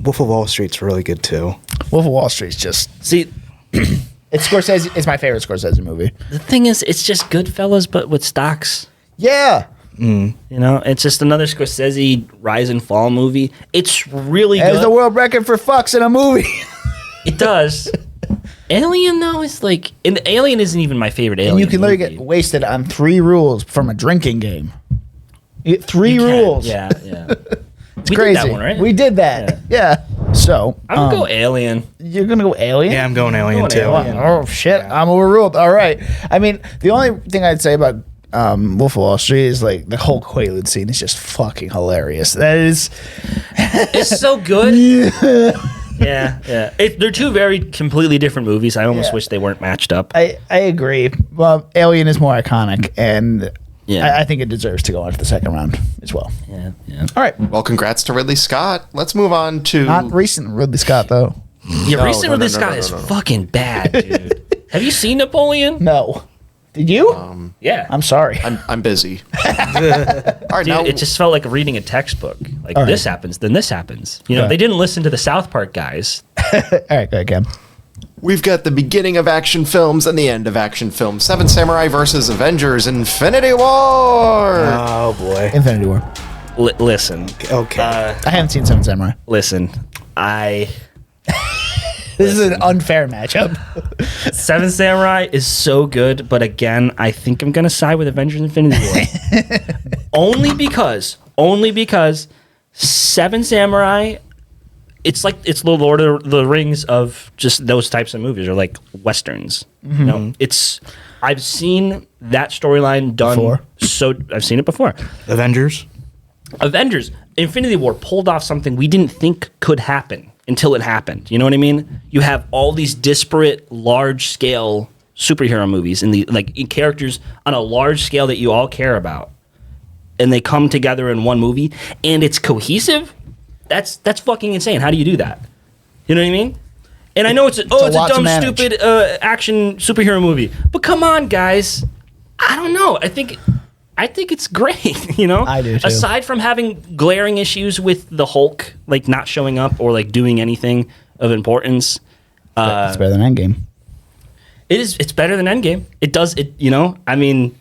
S4: Wolf of Wall Street's really good too.
S2: Wolf of Wall Street's just
S1: See,
S2: It's Scorsese. It's my favorite Scorsese movie.
S1: The thing is, it's just Goodfellas, but with stocks.
S2: Yeah.
S1: You know, it's just another Scorsese rise and fall movie. It's really
S2: As
S1: good.
S2: the world record for fucks in a movie.
S1: It does. Alien though is like, and Alien isn't even my favorite Alien.
S2: And you can literally
S1: movie.
S2: get wasted on 3 rules from a drinking game. 3
S1: You can,
S2: rules.
S1: Yeah, yeah.
S2: It's
S1: We
S2: crazy.
S1: did that one, right?
S2: We did that. Yeah. So
S1: I'm gonna go Alien.
S2: you're gonna go Alien?
S4: Yeah, I'm going Alien
S1: Going
S4: too.
S1: Alien.
S2: Oh shit! I'm overruled. All right. I mean, the only thing I'd say about Wolf of Wall Street is like the whole Quaalude scene is just fucking hilarious. That is,
S1: It's so good. Yeah. They're two very completely different movies. I almost
S2: Yeah.
S1: wish they weren't matched up.
S2: I agree. Well, Alien is more iconic, and
S1: Yeah.
S2: I think it deserves to go on to the second round as well.
S1: Yeah.
S2: All right.
S3: Well, congrats to Ridley Scott. Let's move on to.
S2: Not recent Ridley Scott though.
S1: Yeah,
S3: No,
S1: recent
S3: no,
S1: Ridley
S3: no, no,
S1: Scott
S3: no,
S1: is
S3: no, no.
S1: fucking bad, dude. Have you seen Napoleon?
S2: No. Did you?
S1: Yeah.
S2: I'm sorry.
S3: I'm busy. All right,
S1: Dude,
S3: now
S1: it just felt like reading a textbook. Like
S2: All right.
S1: this happens, then this happens. You know,
S2: Okay.
S1: they didn't listen to the South Park guys.
S2: All right, go ahead, Cam.
S3: we've got the beginning of action films and the end of action films. Seven Samurai versus Avengers: Infinity War.
S4: Oh boy.
S2: Infinity War.
S1: Listen,
S4: Okay.
S2: I haven't seen Seven Samurai.
S1: listen.
S2: This is an unfair matchup.
S1: Seven Samurai is so good, but again, I think I'm gonna side with Avengers: Infinity War. only because Seven Samurai. It's like it's the Lord of the Rings of just those types of movies, or like westerns. You know, I've seen that storyline done
S2: Before?
S1: so. I've seen it before.
S4: Avengers.
S1: Avengers: Infinity War pulled off something we didn't think could happen until it happened. You know what I mean? You have all these disparate, large-scale superhero movies and in characters on a large scale that you all care about, and they come together in one movie, and it's cohesive. That's fucking insane. How do you do that? You know what I mean? And I know it's a
S2: lot to
S1: dumb,
S2: manage.
S1: stupid action superhero movie, but come on, guys. I don't know. I think it's great. You know,
S2: I do, too.
S1: Aside from having glaring issues with the Hulk, like not showing up or like doing anything of importance,
S2: It's better than Endgame.
S1: it's better than Endgame. It does it. You know, I mean,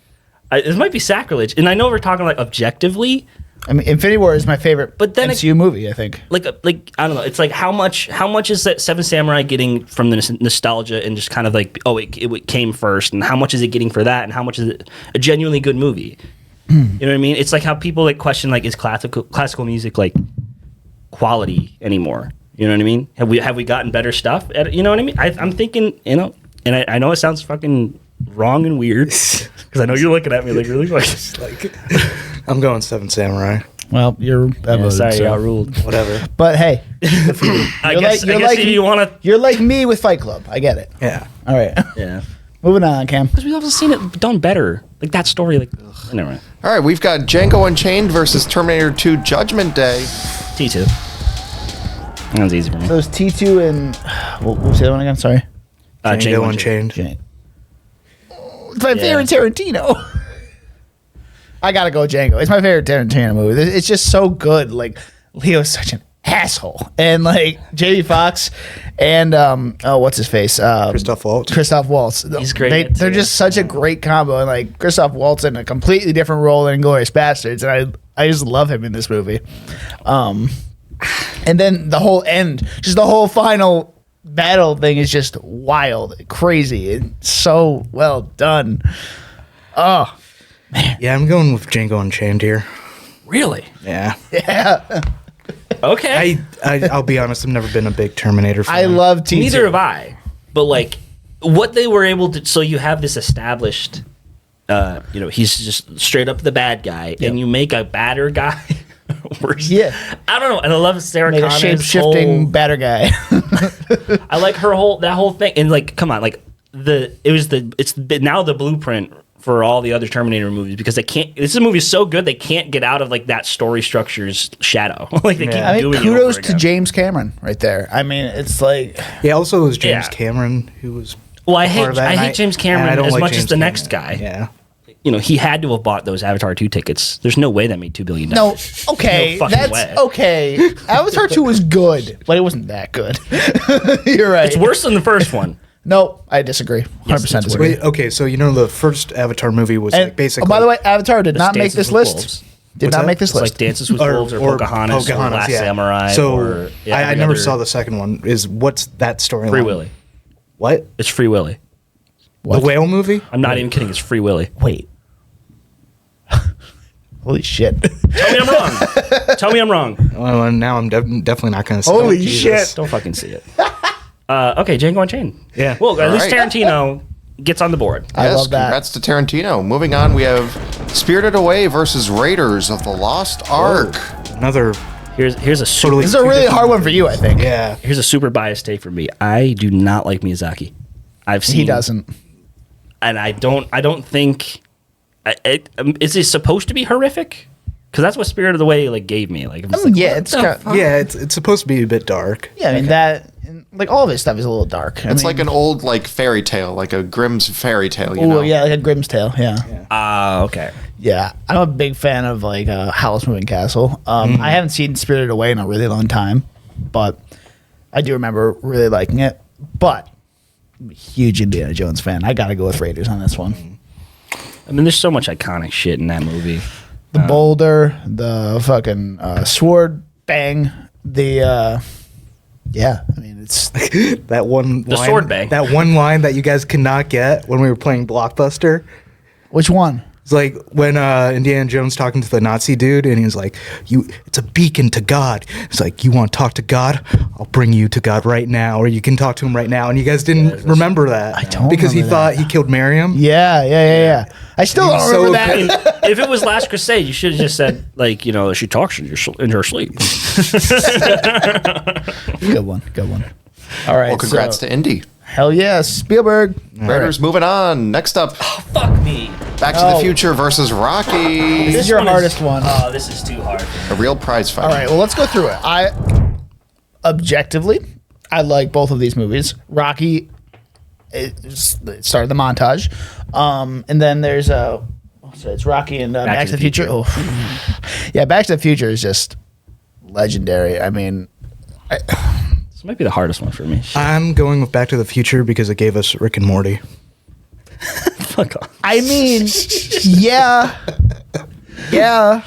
S1: it might be sacrilege, and I know we're talking like objectively.
S2: I mean, Infinity War is my favorite
S1: But then
S2: MCU movie, I think.
S1: Like I don't know. It's like how much is that Seven Samurai getting from the nostalgia and just kind of like it came first, and how much is it getting for that, and how much is it a genuinely good movie? You know what I mean? It's like how people like question like is classical music like quality anymore? You know what I mean? Have we gotten better stuff? You know what I mean? I'm thinking, you know, and I know it sounds fucking wrong and weird because I know you're looking at me like really like
S4: I'm going Seven Samurai.
S2: Well, you're
S1: sorry,
S2: so.
S1: you outruled.
S4: Whatever.
S2: But hey,
S1: I
S2: You're
S1: guess,
S2: like- you're
S1: I guess
S2: like-
S1: if you want to,
S2: you're like me with Fight Club. I get it.
S4: Yeah.
S2: All right.
S1: yeah.
S2: Moving on, Cam.
S1: Because we've also seen it done better. Like that story, like never mind.
S3: All right, we've got Django Unchained versus Terminator 2: Judgment Day.
S1: T2. That was easy for me.
S2: So it's T2 and what was the other one again? Sorry.
S4: Django Unchained.
S2: Jane. It's my
S1: Yeah.
S2: favorite Tarantino. I gotta go Django. It's my favorite Tarantino movie. It's just so good. Like Leo's such an asshole, and like Jamie Foxx and what's his face?
S4: Christoph Waltz.
S2: Christoph Waltz.
S1: He's great in it,
S2: They're
S1: too.
S2: just such a great combo, and like Christoph Waltz in a completely different role than Inglourious Bastards, and I just love him in this movie. And then the whole end, just the whole final battle thing is just wild, crazy, and so well done. Oh,
S4: Yeah, I'm going with Django Unchained here.
S1: Really?
S4: Yeah.
S1: Okay.
S4: I'll be honest, I've never been a big Terminator fan.
S2: I love T2.
S1: Neither have I. But like, what they were able to, so you have this established, you know, he's just straight up the bad guy, and you make a badder guy. worse.
S2: Yeah.
S1: I don't know, and I love Sarah
S2: Made a
S1: Connor's
S2: shape-shifting
S1: whole-
S2: batter guy.
S1: I like her whole thing, and like, come on, like it's now the blueprint for all the other Terminator movies because they can't. This movie is so good they can't get out of like that story structure's shadow. Like they keep
S2: I mean,
S1: doing. it
S2: kudos
S1: over
S2: to
S1: again.
S2: James Cameron right there. I mean, it's like
S4: Yeah, also it was James
S1: Yeah.
S4: Cameron who was.
S1: Well, I
S4: part of
S1: hate
S4: that, and
S1: James
S4: and
S1: Cameron
S4: I don't
S1: as
S4: like
S1: much as
S4: James
S1: the
S4: Cameron.
S1: next guy.
S4: Yeah.
S1: You know, he had to have bought those Avatar 2 tickets. There's no way that made $2 billion.
S2: no, okay,
S1: No fucking
S2: that's
S1: way.
S2: okay. Avatar 2 was good, but it wasn't that good. You're right.
S1: It's worse than the first one.
S2: No, I disagree. 100% disagree.
S4: Wait, okay, so the first Avatar movie was
S2: And,
S4: like basically.
S2: by the way, Avatar did not make
S1: Dances
S2: this
S1: with
S2: list.
S1: Wolves.
S2: Did
S4: What's
S2: not
S4: that?
S2: make this
S1: It's
S2: list.
S1: like Dances with Wolves or Pocahontas, or Last
S4: yeah.
S1: Samurai.
S4: So
S1: or,
S4: I
S1: every
S4: never
S1: other-
S4: saw the second one. What's that storyline?
S1: Free Willy.
S4: What?
S1: It's Free Willy.
S2: What?
S4: The whale movie?
S1: I'm not even kidding. It's Free Willy.
S2: Wait. Holy shit.
S1: Tell me I'm wrong. Tell me I'm wrong.
S4: Well, now I'm definitely not going to.
S2: Holy shit.
S1: Don't fucking see it. Okay, Django Unchained.
S4: Yeah.
S1: Well, at least
S3: All right.
S1: Tarantino gets on the board.
S2: I
S3: Yes,
S2: love that.
S3: congrats to Tarantino. Moving on, we have Spirited Away versus Raiders of the Lost Ark.
S4: Another.
S1: Here's a super
S4: Totally-
S2: This is a really hard one for you, I think.
S4: Yeah.
S1: here's a super biased take from me. I do not like Miyazaki. I've seen
S2: He doesn't.
S1: and I don't think is it supposed to be horrific? Because that's what Spirit of the Way like gave me. Like, I'm just like,
S2: Yeah,
S1: what
S2: it's
S1: the
S2: got,
S1: fuck?
S4: Yeah, it's supposed to be a bit dark.
S2: yeah. I mean that, and, like all of his stuff is a little dark.
S3: It's like an old fairy tale, like a Grimm's fairy tale. You
S2: oh
S3: know?
S2: yeah, like a Grimm's tale. Yeah.
S1: Okay.
S2: Yeah, I'm a big fan of like Howl's Moving Castle. I haven't seen Spirited Away in a really long time, but I do remember really liking it. But I'm a huge Indiana Jones fan. I got to go with Raiders on this one.
S1: I mean, there's so much iconic shit in that movie.
S2: The boulder, the fucking sword bang, the yeah. I mean, it's
S4: That one.
S1: The
S4: line,
S1: sword bang.
S4: That one line that you guys could not get when we were playing Blockbuster.
S2: which one?
S4: It's like when Indiana Jones talking to the Nazi dude, and he was like, it's a beacon to God." It's like, "You want to talk to God? I'll bring you to God right now, or you can talk to him right now." And you guys didn't remember that.
S2: I don't
S4: because he
S2: remember
S4: thought he killed Miriam.
S2: Yeah. I still don't
S4: He's so
S2: remember that.
S1: If it was Last Crusade, you should have just said like, she talks in her sleep.
S2: Good one. All right.
S3: Well, congrats to Indy.
S2: Hell yeah, Spielberg.
S3: Raiders moving on. Next up,
S1: Fuck me.
S3: Back to the Future versus Rocky.
S2: This is your
S1: one
S2: hardest one.
S1: Oh, this is too hard.
S3: A real prize fight.
S2: All right, well, let's go through it. Objectively, I like both of these movies. Rocky, it started the montage, and then there's so it's Rocky and Back to the Future. Oh, yeah, Back to the Future is just legendary. I mean,
S1: This might be the hardest one for me.
S4: I'm going with Back to the Future because it gave us Rick and Morty.
S1: Fuck off.
S2: I mean, yeah. Yeah.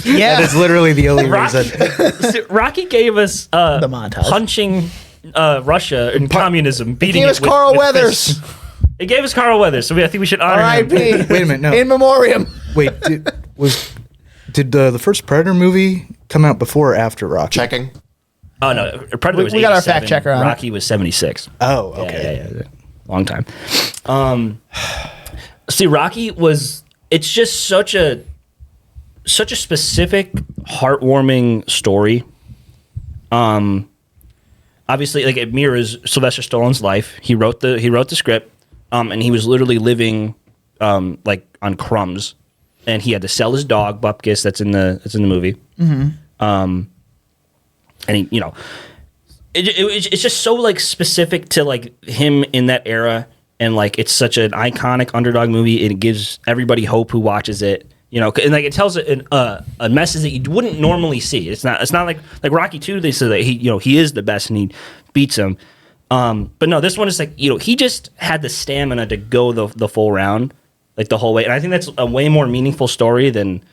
S4: That is literally the only reason.
S1: Rocky gave us
S2: The montage.
S1: punching Russia and communism, beating
S2: Gave
S1: it
S2: us
S1: with-
S2: Carl
S1: with
S2: Weathers.
S1: fists. It gave us Carl Weathers, so I think we should honor him.
S2: R.I.P.
S4: Wait a minute, no.
S2: In memoriam.
S4: Wait, did the first Predator movie come out before or after Rocky?
S3: Checking.
S1: Oh no, Predator was
S2: We got our
S1: 87,
S2: fact checker on it.
S1: Rocky was 76.
S4: Oh, okay.
S1: Yeah. Long time. See, Rocky was. It's just such a specific, heartwarming story. Obviously, like it mirrors Sylvester Stallone's life. He wrote the script, and he was literally living like on crumbs, and he had to sell his dog Bupkis. That's in the movie. And he, it's just so like specific to like him in that era, and like it's such an iconic underdog movie, and it gives everybody hope who watches it. And like it tells a message that you wouldn't normally see. It's not like Rocky 2. They say that he is the best and he beats him. But no, this one is like he just had the stamina to go the full round, like the whole way, and I think that's a way more meaningful story than.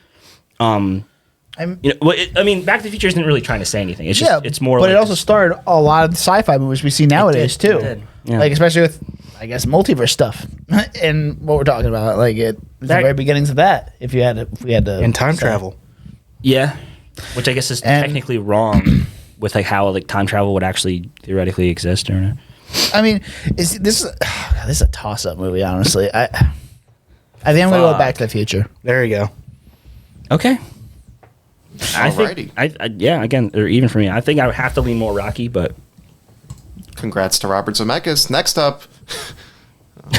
S1: Back to the Future isn't really trying to say anything. It's just it's more.
S2: But
S1: like
S2: it also started a lot of the sci-fi movies we see nowadays too.
S1: It did. Yeah.
S2: Like especially with, I guess, multiverse stuff and what we're talking about. Like the very beginnings of that. If we had to,
S4: And time
S2: say.
S4: travel.
S1: Yeah, which I guess is
S2: And-
S1: technically wrong with like how like time travel would actually theoretically exist or not.
S2: I mean, this is a toss-up movie. Honestly, I think I'm gonna go Back to the Future.
S4: There you go.
S1: Okay.
S3: Alrighty.
S1: I again, or even for me, I think I would have to lean more Rocky, but
S3: Congrats to Robert Zemeckis. Next up,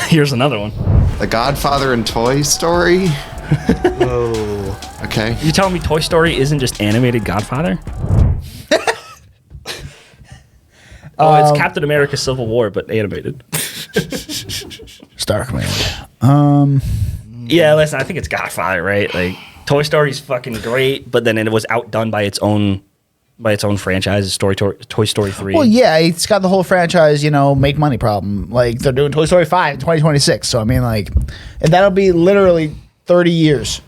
S1: here's another one.
S3: The Godfather and Toy Story.
S4: Oh.
S3: Okay.
S1: You telling me Toy Story isn't just animated Godfather? It's Captain America: Civil War, but animated.
S2: Star Command.
S1: Yeah, listen, I think it's Godfather, right? Like Toy Story's fucking great, but then it was outdone by its own by its own franchise, Toy Story 3.
S2: Well, yeah, it's got the whole franchise, make money problem. Like they're doing Toy Story 5 in 2026. So I mean, like, and that'll be literally 30 years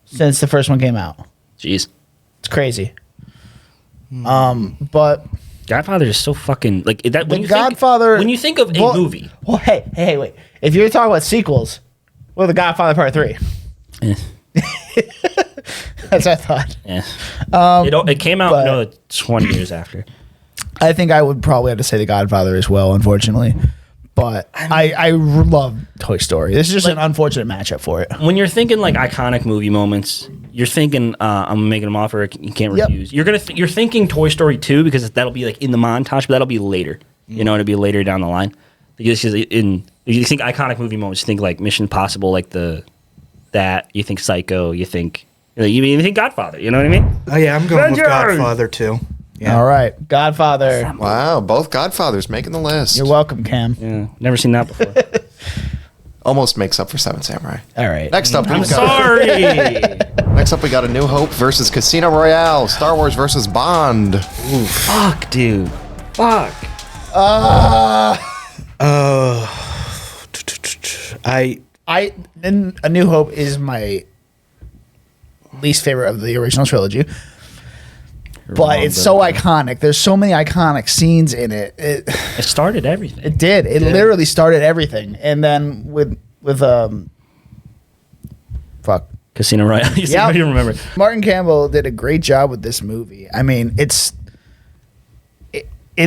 S2: since the first one came out.
S1: Jeez.
S2: It's crazy. But
S1: Godfather is so fucking like that.
S2: The Godfather.
S1: When you think of a movie,
S2: Well, hey, wait. If you're talking about sequels, well, The Godfather Part 3.
S1: eh,
S2: That's what I thought.
S1: it came out
S2: but-
S1: 20 years after.
S2: I think I would probably have to say The Godfather as well, unfortunately. But I love Toy Story. This is just an unfortunate matchup for it.
S1: When you're thinking like iconic movie moments, you're thinking I'm making an offer you can't
S2: Yep.
S1: refuse. You're thinking Toy Story 2 because that'll be like in the montage, but that'll be later. It'll be later down the line. Because if you think iconic movie moments, you think like Mission Impossible, like you think Psycho, you even think Godfather. You know what I mean?
S4: Oh yeah, I'm going with
S1: Avengers!
S4: Godfather too. Yeah.
S2: All right. Godfather.
S3: Wow, both Godfathers making the list.
S2: You're welcome, Cam.
S1: Yeah, never seen that before.
S3: Almost makes up for Seven Samurai.
S2: All right.
S3: Next up,
S1: I'm
S3: we've got,
S1: sorry.
S3: next up we got A New Hope versus Casino Royale, Star Wars versus Bond.
S1: Fuck, dude. Fuck.
S2: A New Hope is my least favorite of the original trilogy. But it's so iconic. There's so many iconic scenes in it. It
S1: started everything.
S2: It did. It literally started everything. And then with fuck.
S1: Casino Royale.
S2: Yeah.
S1: I don't remember.
S2: Martin Campbell did a great job with this movie. I mean, it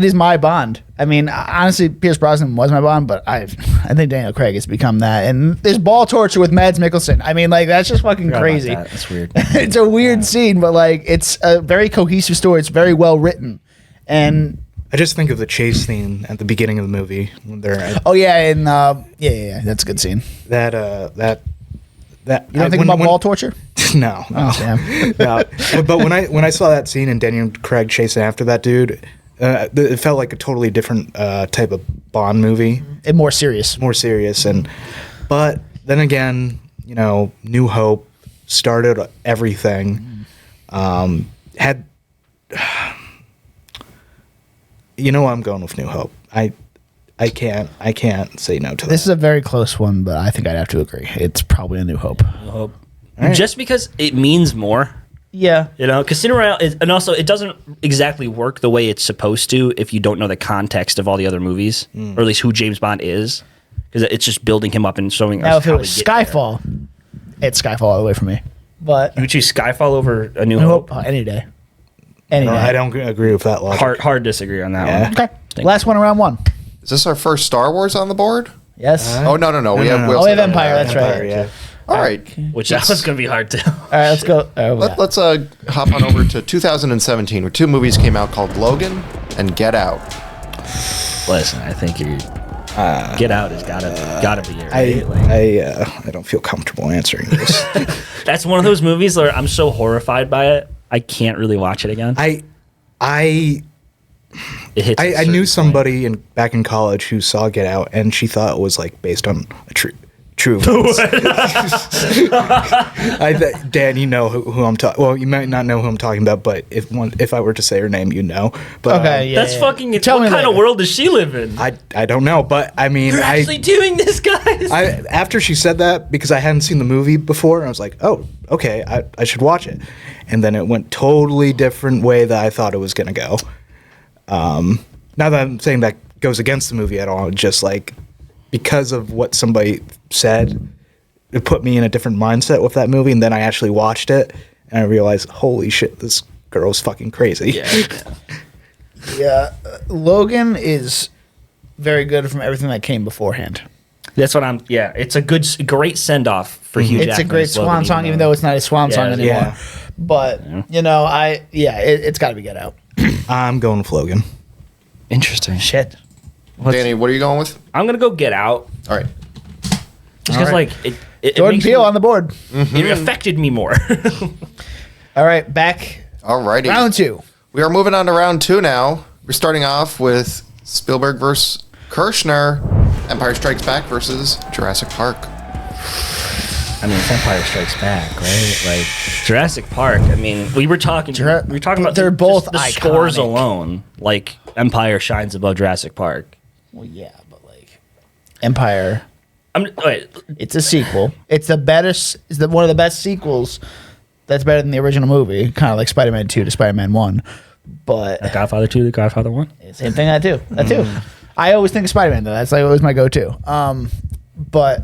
S2: is my Bond. I mean, honestly, Pierce Brosnan was my Bond, but I think Daniel Craig has become that. And there's ball torture with Mads Mikkelsen. I mean, like, that's just fucking
S1: Forgot about
S2: crazy.
S1: that. That's weird.
S2: It's a weird scene, but like, it's a very cohesive story. It's very well written. And
S4: I just think of the chase scene at the beginning of the movie when they're
S2: oh yeah, and yeah, that's a good scene.
S4: that
S2: You don't think about ball torture?
S4: No, no.
S2: Oh, damn.
S4: No. But when I saw that scene and Daniel Craig chasing after that dude, it felt like a totally different type of Bond movie,
S2: And more serious.
S4: more serious. But then again, New Hope started everything. Had I'm going with New Hope. I can't say no to that.
S2: This is a very close one, but I think I'd have to agree. It's probably A New Hope.
S4: Right.
S1: Just because it means more.
S2: Yeah.
S1: Casino Royale is, and also it doesn't exactly work the way it's supposed to if you don't know the context of all the other movies, or at least who James Bond is, because it's just building him up and showing
S2: Now,
S1: us
S2: if it
S1: how
S2: was
S1: we get there.
S2: Skyfall, it's Skyfall all the way for me. But
S1: You would choose Skyfall over A New
S2: New
S1: Hope.
S2: Hope, any day. Any
S4: No,
S2: day.
S4: I don't agree with that logic.
S1: Hard disagree on that
S4: Yeah.
S1: one.
S2: Okay. Last one around one.
S3: Is this our first Star Wars on the board?
S2: Yes.
S3: Oh, no. We have
S2: Oh, we have Empire. That's
S4: Empire,
S2: right.
S4: yeah.
S3: All right.
S1: Which that one's gonna be hard too.
S2: All right, let's go.
S3: Let's hop on over to 2017, where two movies came out called Logan and Get Out.
S1: Listen, I think Get Out has gotta be it. Right?
S4: I don't feel comfortable answering this.
S1: That's one of those movies where I'm so horrified by it, I can't really watch it again.
S4: I
S1: It hits. a
S4: I
S1: certain
S4: knew
S1: point.
S4: somebody back in college who saw Get Out, and she thought it was like based on a true events. Dan, you know who I'm talking. Well, you might not know who I'm talking about, but if I were to say her name, you know. But
S2: Okay, yeah.
S1: That's fucking.
S2: Tell
S1: What
S2: me
S1: kind of
S2: later.
S1: world does she live in?
S4: I don't know, but I mean,
S1: You're actually doing this, guys.
S4: after she said that, because I hadn't seen the movie before, I was like, oh, okay, I should watch it. And then it went totally different way that I thought it was going to go. Not that I'm saying that goes against the movie at all, just like because of what somebody said, it put me in a different mindset with that movie. And then I actually watched it and I realized, holy shit, this girl's fucking crazy.
S2: Yeah. Logan is very good from everything that came beforehand.
S1: That's what I'm. Yeah, it's a great send off for Hugh
S2: It's
S1: Jackman.
S2: a great swan song, even though it's not a swan song anymore.
S4: Yeah.
S2: But it's got to be Get Out.
S4: I'm going with Logan.
S1: Interesting.
S2: Shit.
S3: Danny, what are you going with?
S1: I'm gonna go Get Out.
S3: All right.
S1: Just because, like, it
S2: Jordan
S1: makes
S2: Peele
S1: me-
S2: on the board.
S1: It affected me more.
S2: All right, back
S3: All righty.
S2: round two.
S3: We are moving on to round two now. We're starting off with Spielberg versus Kirshner, Empire Strikes Back versus Jurassic Park.
S1: I mean, it's Empire Strikes Back, right? Like Jurassic Park. I mean, we were talking about
S2: they're both
S1: the scores
S2: iconic.
S1: alone. Like Empire shines above Jurassic Park.
S2: Well, yeah, but like Empire,
S1: Wait,
S2: it's a sequel. It's the best. It's one of the best sequels. That's better than the original movie. Kind of like Spider-Man 2 to Spider-Man 1. But
S1: The Godfather 2, The Godfather 1.
S2: same thing. That too. I always think of Spider-Man though. That's like always my go-to. But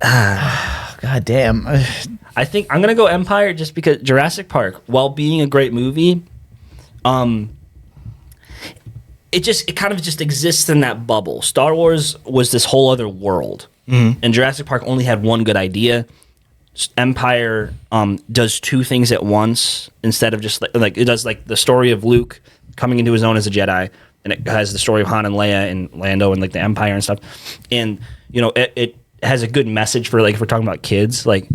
S2: god damn.
S1: I think I'm gonna go Empire just because Jurassic Park, while being a great movie, it kind of just exists in that bubble. Star Wars was this whole other world, and Jurassic Park only had one good idea. Empire does two things at once instead of just like it does like the story of Luke coming into his own as a Jedi, and it has the story of Han and Leia and Lando and like the Empire and stuff, and you know it has a good message for like if we're talking about kids, like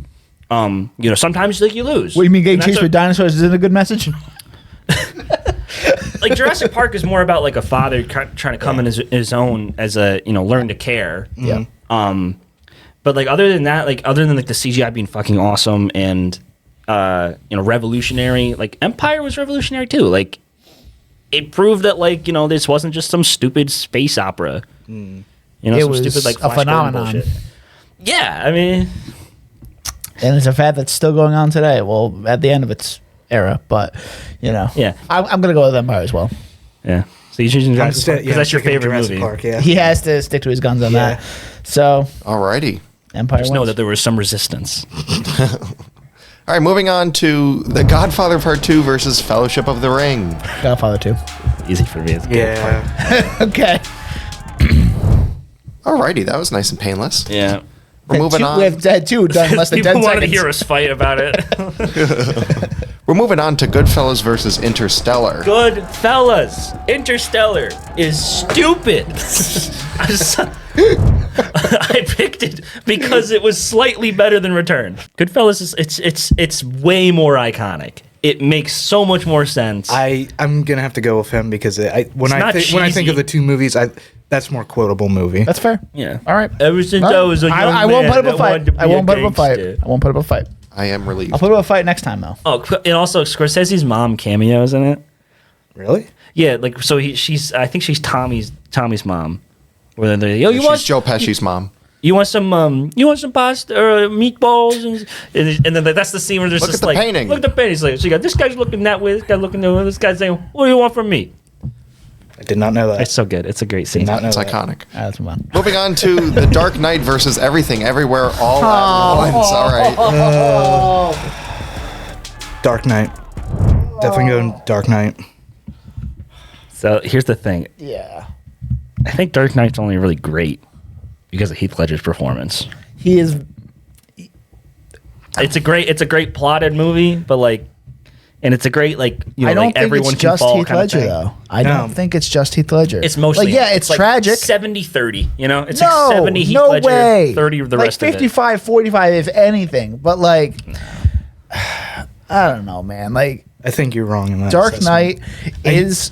S1: you know sometimes like you lose.
S2: What do you mean getting
S1: And that's
S2: chased with dinosaurs isn't a good message?
S1: like Jurassic Park is more about like a father trying to come in his own as a learn to care.
S2: Yeah.
S1: But like other than that, like other than like the CGI being fucking awesome and revolutionary, like Empire was revolutionary too. Like it proved that like this wasn't just some stupid space opera.
S2: It
S1: Some
S2: was
S1: stupid like
S2: a
S1: Flash Gordon
S2: phenomenon.
S1: bullshit. Yeah, I mean,
S2: And it's a fad that's still going on today. Well, at the end of its era, but
S1: Yeah.
S2: I'm gonna go with Empire as well.
S1: yeah. So you're choosing Jurassic Park because that's your
S4: sticking with
S1: favorite
S4: Jurassic
S1: movie.
S4: Park, yeah.
S2: He has to stick to his guns on
S4: Yeah.
S2: that. So
S3: Alrighty.
S2: Empire
S1: Just
S2: wins.
S1: know that there was some resistance.
S3: All right, moving on to The Godfather Part 2 versus Fellowship of the Ring.
S2: Godfather 2.
S1: Easy for me. It's good.
S4: Yeah.
S2: Okay.
S3: Alrighty, that was nice and painless.
S1: Yeah.
S3: We're moving on.
S2: We have had two done in less than
S1: People
S2: 10
S1: wanted
S2: seconds.
S1: to hear us fight about it.
S3: We're moving on to Goodfellas versus Interstellar.
S1: Good fellas, Interstellar is stupid. I picked it because it was slightly better than Return. Goodfellas is it's way more iconic. It makes so much more sense.
S4: I'm gonna have to go with him because when I
S1: not
S4: think
S1: cheesy.
S4: of the two movies, that's more quotable movie.
S2: That's fair.
S1: yeah.
S2: All right.
S1: Ever since
S2: All right.
S1: I was a young
S2: I won't
S1: man,
S2: put up
S1: I
S2: a fight.
S1: wanted to
S2: I
S1: be
S2: won't put up a fight.
S1: gangster.
S2: I won't put up a fight.
S3: I am relieved.
S2: I'll put up a fight next time though.
S1: Oh, and also Scorsese's mom cameos in it.
S4: Really?
S1: Yeah, like so she's I think she's Tommy's mom. Where they're yo, you
S3: She's
S1: want
S3: Joe Pesci's mom.
S1: You want some pasta or meatballs and then that's the scene where there's
S3: Look
S1: just
S3: at the
S1: like
S3: painting.
S1: look at the painting. It's like, so you got this guy's looking that way, this guy's looking that way, this guy's saying, "What do you want from me?"
S4: I did not know that.
S1: It's so good. It's a great scene.
S4: Did not know
S3: It's
S4: that.
S3: iconic.
S2: All right, let's move on.
S3: Moving on to The Dark Knight versus Everything, Everywhere, All at Once. All right.
S4: Dark Knight. Definitely going Dark Knight.
S1: So here's the thing.
S2: Yeah.
S1: I think Dark Knight's only really great because of Heath Ledger's performance.
S2: He is.
S1: It's a great plotted movie, but like, and it's a great like
S2: I don't
S1: like
S2: think
S1: everyone
S2: it's
S1: can
S2: just
S1: fall
S2: Heath
S1: kind of
S2: Ledger
S1: thing.
S2: though. I
S4: No.
S2: don't think it's just Heath Ledger.
S1: It's mostly
S2: like it's
S1: like
S2: tragic.
S1: 70-30, It's
S2: No,
S1: like 70 Heath
S2: no
S1: Ledger,
S2: way.
S1: 30 of the
S2: like
S1: rest of it.
S2: 55-45 if anything. But like, I don't know, man. Like
S4: I think you're wrong in that.
S2: Dark
S4: assessment.
S2: Knight is.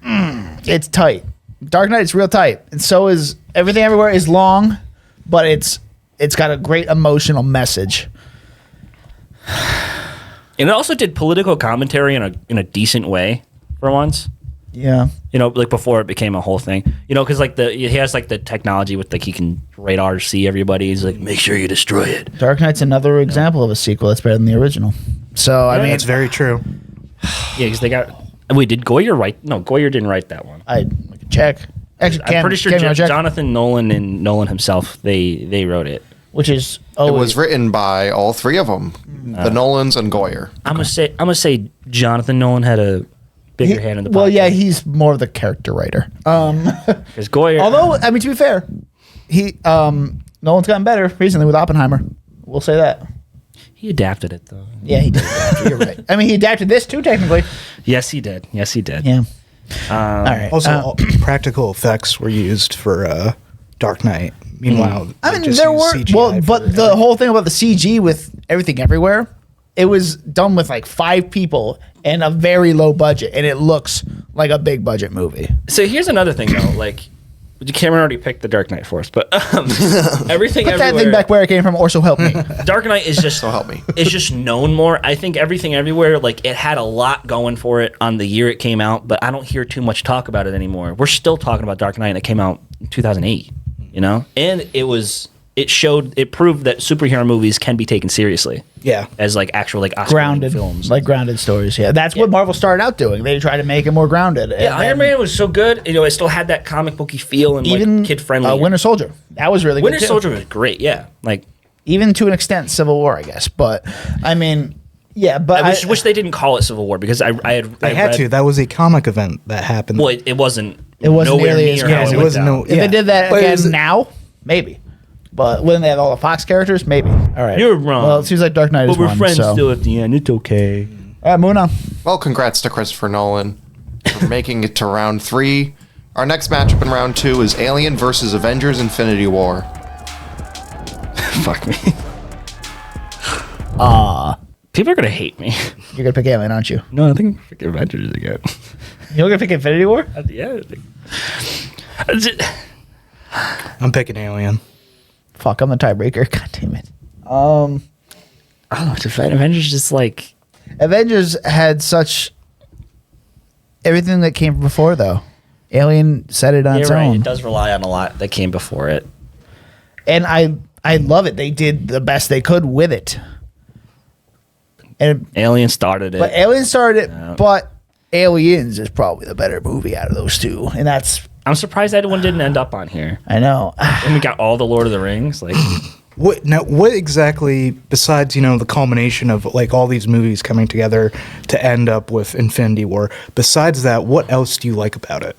S2: It's tight. Dark Knight is real tight, and so is Everything Everywhere is long, but it's got a great emotional message.
S1: And it also did political commentary in a decent way for once.
S2: Yeah.
S1: Like before it became a whole thing. Because like he has like the technology with like he can radar see everybody. He's like, make sure you destroy it.
S2: Dark Knight's another example of a sequel that's better than the original. So I mean,
S4: That's very true.
S1: Yeah, because they got. Wait, did Goyer write? No, Goyer didn't write that one.
S2: I can check. Actually,
S1: I'm pretty sure
S2: check,
S1: Jonathan Nolan and Nolan himself they wrote it.
S2: which is
S3: It was written by all three of them, the Nolans and Goyer.
S1: I'm gonna say Jonathan Nolan had a bigger hand in the.
S2: well,
S1: podcast.
S2: yeah, he's more of the character writer.
S1: Because Goyer.
S2: Although, I mean, to be fair, he Nolan's gotten better recently with Oppenheimer. We'll say that.
S1: he adapted it though.
S2: Yeah, he did. You're right. I mean, he adapted this too, technically.
S1: Yes, he did. Yes, he did.
S2: Yeah. All right.
S4: Also, all practical effects were used for Dark Knight. Meanwhile,
S2: I
S4: they
S2: mean,
S4: just
S2: there
S4: used
S2: were
S4: CGI for
S2: but the
S4: everything.
S2: whole thing about the CG with Everything Everywhere, it was done with like 5 people and a very low budget, and it looks like a big budget movie.
S1: So here's another thing though, like Cameron already picked The Dark Knight for us, but everything
S2: Put that
S1: everywhere.
S2: thing back where it came from, or so help me.
S1: Dark Knight is just
S3: So help me.
S1: It's just known more. I think Everything Everywhere, like it had a lot going for it on the year it came out, but I don't hear too much talk about it anymore. We're still talking about Dark Knight, and it came out in 2008. You know, and it proved that superhero movies can be taken seriously.
S4: Yeah.
S1: As like actual like Oscar
S2: Grounded
S1: films.
S2: like grounded stories. Yeah, that's what Marvel started out doing. They tried to make it more grounded.
S1: Yeah, Iron Man was so good. You know, it still had that comic booky feel and
S2: even
S1: like kid friendly.
S2: Winter Soldier, that was really
S1: Winter
S2: good too.
S1: Soldier was great. Yeah, like
S2: Even to an extent, Civil War, I guess. But I mean, yeah. But
S1: I wish they didn't call it Civil War because I had
S4: They had to. That was a comic event that happened.
S1: Well, it wasn't.
S2: It wasn't
S1: nowhere
S2: nearly as
S1: near
S2: good.
S1: how
S2: Yes,
S1: it
S4: it
S1: went
S4: wasn't
S1: down.
S4: no.
S2: if they did that
S4: But it
S2: again
S4: was-
S2: now, maybe. But when they have all the Fox characters, maybe. All right,
S1: You're wrong.
S2: Well, it seems like Dark Knight
S1: But
S2: is
S1: we're
S2: one.
S1: friends
S2: So.
S1: still at the end. It's okay.
S2: All right, moving on.
S3: Well, congrats to Christopher Nolan for making it to round 3. Our next matchup in round 2 is Alien versus Avengers Infinity War.
S1: Fuck me. People are gonna hate me.
S2: You're gonna pick Alien, aren't you?
S1: No, I think I'm picking Avengers again.
S2: You're gonna pick Infinity War?
S1: Yeah.
S4: I'm picking Alien.
S2: Fuck, I'm the tiebreaker. God damn it.
S1: I don't know. Avengers just like
S2: Avengers had such everything that came before, though. Alien set it on its
S1: you're right.
S2: own,
S1: It does rely on a lot that came before it.
S2: and I love it. They did the best they could with it. And
S1: Alien started it.
S2: but Alien started it,
S1: Yeah.
S2: but Aliens is probably the better movie out of those two, and that's
S1: I'm surprised that one didn't end up on here.
S2: I know.
S1: And we got all the Lord of the Rings. Like,
S4: What exactly, besides the culmination of like all these movies coming together to end up with Infinity War? Besides that, what else do you like about it?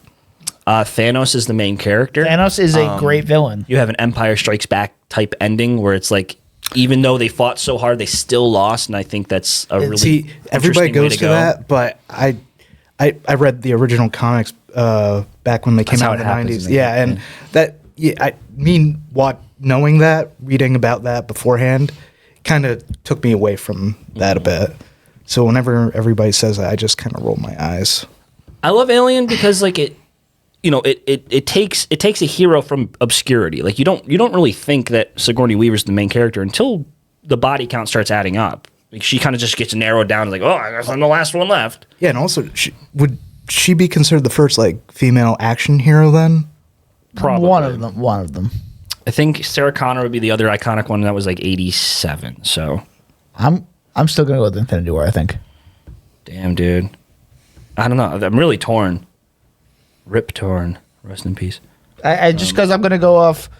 S1: Thanos is the main character.
S2: Thanos is a great villain.
S1: You have an Empire Strikes Back type ending where it's like, even though they fought so hard, they still lost, and I think that's a really
S4: See, everybody
S1: interesting way
S4: goes to that, but I read the original comics back when they came
S1: That's how
S4: out in
S1: it
S4: the
S1: happens,
S4: 90s. Yeah, and that knowing that, reading about that beforehand, kind of took me away from that a bit. So whenever everybody says that, I just kind of roll my eyes.
S1: I love Alien because like it takes a hero from obscurity. Like you don't really think that Sigourney Weaver's the main character until the body count starts adding up. Like she kind of just gets narrowed down. Like, oh, I guess I'm the last one left.
S4: Yeah, and also, would she be considered the first like female action hero then?
S1: Probably
S2: One of them.
S1: I think Sarah Connor would be the other iconic one. That was like 87. So,
S2: I'm still gonna go with Infinity War. I think.
S1: damn, dude. I don't know. I'm really torn. Rip Torn. Rest in peace.
S2: I just because I'm gonna go off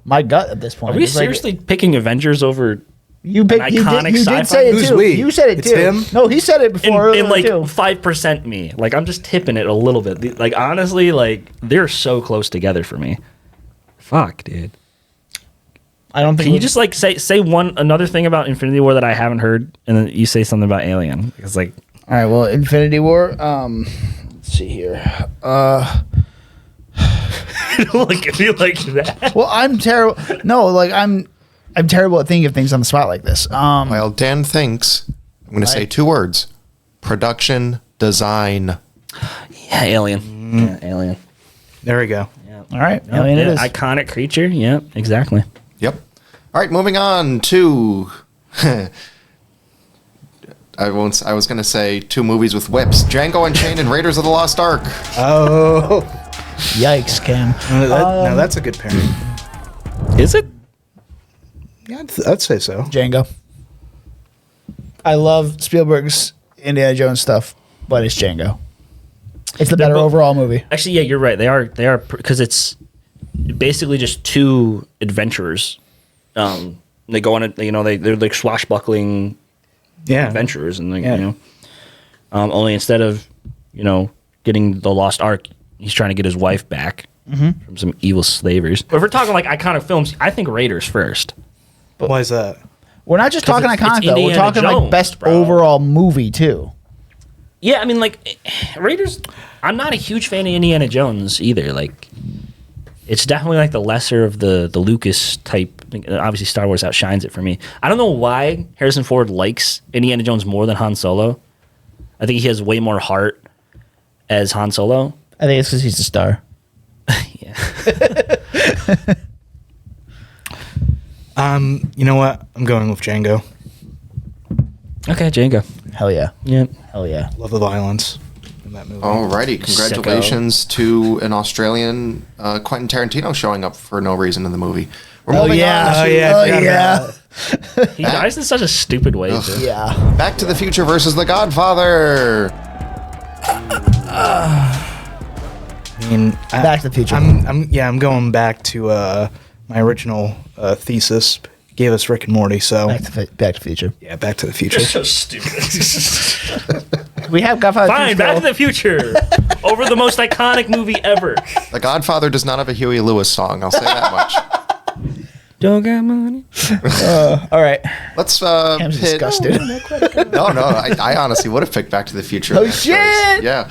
S2: my gut at this point.
S1: Are we
S2: It's like-
S1: seriously picking Avengers over
S2: You picked.
S1: An
S2: You
S1: iconic
S2: did
S1: sci-fi?
S2: say it
S4: Who's
S2: too.
S4: we?
S2: You said it
S4: It's
S2: too.
S4: him?
S2: No, he said it before
S1: in like
S2: too.
S1: 5% me? Like I'm just tipping it a little bit. Like honestly, like they're so close together for me. Fuck, dude.
S2: I don't think.
S1: Can you just like say another thing about Infinity War that I haven't heard, and then you say something about Alien? Because like,
S2: All right. Well, Infinity War. Let's see here.
S1: look at me like that.
S2: Well, I'm terrible. No, like I'm terrible at thinking of things on the spot like this.
S3: While Dan thinks, I'm going to say 2 words: production design.
S1: Yeah, Alien. Yeah, Alien.
S4: There we go.
S1: Yeah.
S2: All right, Alien it
S1: Yeah,
S2: is.
S1: iconic creature. Yeah, exactly.
S3: Yep. All right, moving on to. I was going to say 2 movies with whips: Django Unchained and Raiders of the Lost Ark.
S4: Oh,
S2: Yikes, Cam.
S4: now that's a good pairing.
S1: Is it?
S4: Yeah, I'd say so.
S2: Django. I love Spielberg's Indiana Jones stuff, but it's Django. It's the better
S1: both-
S2: overall movie.
S1: Actually, yeah, you're right. They are because it's basically just 2 adventurers. They go on it. They're like swashbuckling
S4: Yeah,
S1: adventurers, and like,
S4: Yeah.
S1: only instead of getting the lost ark, he's trying to get his wife back from some evil slavers. But if we're talking like iconic films, I think Raiders first.
S4: Why is that?
S2: We're not just
S1: 'Cause
S2: talking
S1: it's
S2: iconic though. We're
S1: Indiana
S2: talking like
S1: Jones,
S2: best
S1: bro.
S2: overall movie too.
S1: Yeah, I mean, like Raiders. I'm not a huge fan of Indiana Jones either. Like, it's definitely like the lesser of the Lucas type. Obviously, Star Wars outshines it for me. I don't know why Harrison Ford likes Indiana Jones more than Han Solo. I think he has way more heart as Han Solo.
S2: I think it's because he's a star.
S1: Yeah.
S4: You know what? I'm going with Django.
S1: Okay, Django.
S2: Hell yeah.
S1: Yeah.
S2: Hell yeah.
S4: Love the violence in that movie.
S3: Alrighty, congratulations to an Australian Quentin Tarantino showing up for no reason in the movie. We're
S2: Oh
S3: moving
S2: yeah.
S3: on
S4: Oh,
S3: to
S4: yeah,
S2: Oh
S4: I forgot
S2: yeah.
S1: He dies in such a stupid way. Too.
S2: Yeah.
S3: Back to the Future versus The Godfather.
S4: I mean,
S2: Back to the Future.
S4: I'm going back to my original thesis. Gave us Rick and Morty, so
S2: Back to Future.
S4: yeah, Back to the Future.
S1: So stupid.
S2: We have Godfather.
S1: Fine,
S2: 2
S1: Back to
S2: still.
S1: the Future. Over the most iconic movie ever.
S3: The Godfather does not have a Huey Lewis song. I'll say that much.
S1: Don't got money.
S2: All right.
S3: Let's
S2: Cam's
S3: pit.
S2: disgusted.
S3: No, I honestly would have picked Back to the Future.
S2: Oh,
S3: in that choice.
S2: shit!
S3: Yeah.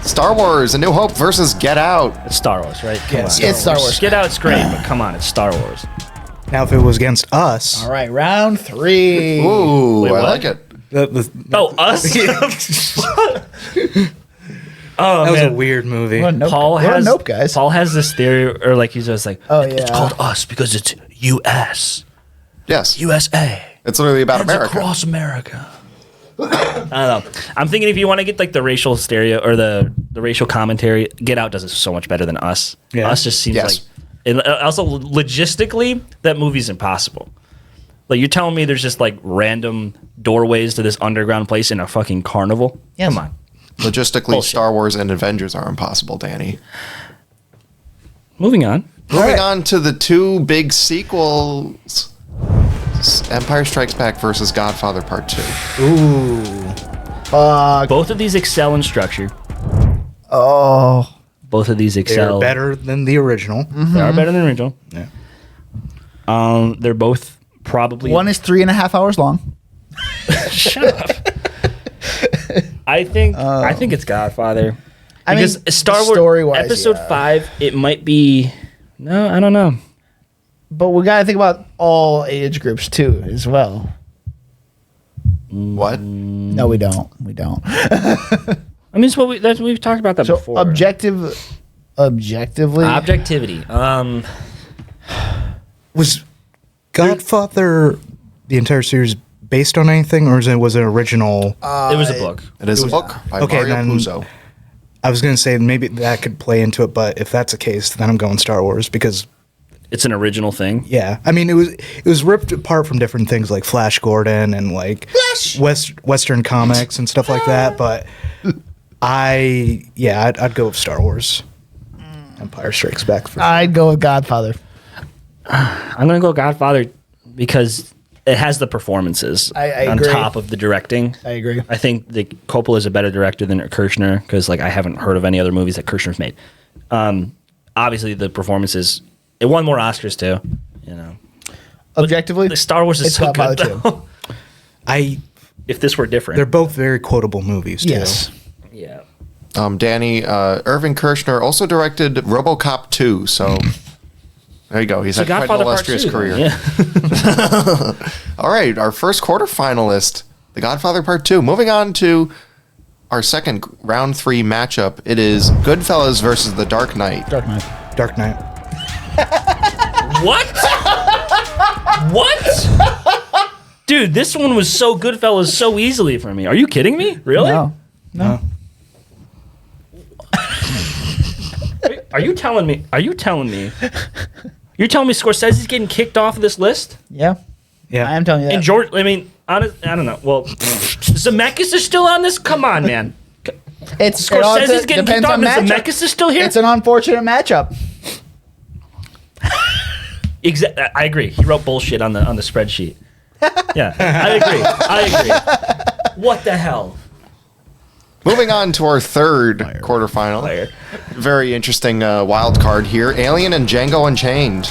S3: Star Wars: A New Hope versus Get Out.
S1: It's Star Wars, right? Come
S4: Yeah,
S1: on.
S2: It's Star Wars.
S1: Get Out's great, but come on, it's Star Wars.
S4: Now, if it was against us,
S2: All right. Round 3.
S3: Ooh,
S1: Wait,
S3: I
S1: what?
S3: like it.
S1: Oh, us? Oh,
S4: that was
S1: man.
S4: a weird movie.
S2: What a nope.
S1: Paul
S2: What a
S1: has
S2: nope, guys.
S1: Paul has this theory, or like he's just like,
S2: Oh,
S1: it's
S2: yeah.
S1: called us because it's U.S.
S3: Yes,
S1: USA.
S3: it's literally about
S1: It's
S3: America.
S1: across America. I don't know. I'm thinking if you want to get like the racial stereo or the racial commentary, Get Out does it so much better than Us.
S4: Yeah.
S1: Us just seems
S3: Yes.
S1: like, and also logistically, that movie's impossible. Like you're telling me there's just like random doorways to this underground place in a fucking carnival?
S2: Yes.
S1: Come on.
S3: Logistically,
S1: Bullshit.
S3: Star Wars and Avengers are impossible, Danny.
S1: Moving on.
S3: Moving on to the two big sequels: Empire Strikes Back versus Godfather Part 2.
S2: Ooh. Fuck.
S1: Both of these excel in structure.
S2: Oh.
S1: Both of these
S4: They're
S1: excel.
S4: better than the original.
S1: They are better than the original.
S4: Yeah.
S1: They're both probably
S2: One is 3.5 hours long.
S1: Shut up. I think it's Godfather.
S2: I mean,
S1: Because Star Wars
S2: story-wise,
S1: Episode
S2: yeah.
S1: 5, it might be. No, I don't know.
S2: But we got to think about all age groups too, as well.
S3: What?
S2: No, we don't. We don't.
S1: I mean, it's what we've talked about that
S2: So
S1: before.
S2: objectively,
S1: Objectivity.
S4: Was Godfather the entire series based on anything, or was it original?
S1: it was a book.
S3: It is a book by
S4: Okay,
S3: Mario
S4: then-
S3: Puzo.
S4: I was going to say maybe that could play into it, but if that's the case, then I'm going Star Wars because
S1: It's an original thing.
S4: yeah, I mean it was ripped apart from different things like Flash Gordon and like Western comics and stuff like that. But I'd go with Star Wars. Empire Strikes Back.
S2: I'd go with Godfather.
S1: I'm going to go Godfather because it has the performances
S2: I
S1: on
S2: agree.
S1: top of the directing.
S2: I agree.
S1: I think that Coppola is a better director than Kirshner because, like, I haven't heard of any other movies that Kirshner's made. Obviously, the performances. It won more Oscars too. You know,
S2: Objectively,
S1: the Star Wars is
S2: it's
S1: so good.
S2: Godfather
S1: Though. If this were different,
S4: They're both very quotable movies too.
S2: yes.
S1: yeah.
S3: Danny, Irving Kershner also directed RoboCop 2, so there you go. He's
S1: So
S3: had quite an
S1: Godfather Part
S3: illustrious
S1: 2,
S3: career.
S1: Yeah.
S3: All right, our first quarterfinalist, The Godfather Part 2. Moving on to our second round 3 matchup. It is Goodfellas versus The Dark Knight.
S2: Dark Knight.
S4: Dark Knight.
S1: What? What? Dude, this one was so Goodfellas so easily for me. Are you kidding me? Really?
S2: No.
S1: Are you telling me? You're telling me Scorsese's getting kicked off of this list?
S2: Yeah.
S4: Yeah.
S2: I am telling you that.
S1: And George, I mean, I don't know. Well, Zemeckis is still on this? Come on, man.
S2: It's
S1: Scorsese's getting kicked off and Zemeckis is still here?
S2: It's an unfortunate matchup.
S1: I agree. He wrote bullshit on the spreadsheet. Yeah, I agree. What the hell?
S3: Moving on to our third quarterfinal.
S1: Player.
S3: Very interesting wild card here. Alien and Django Unchained.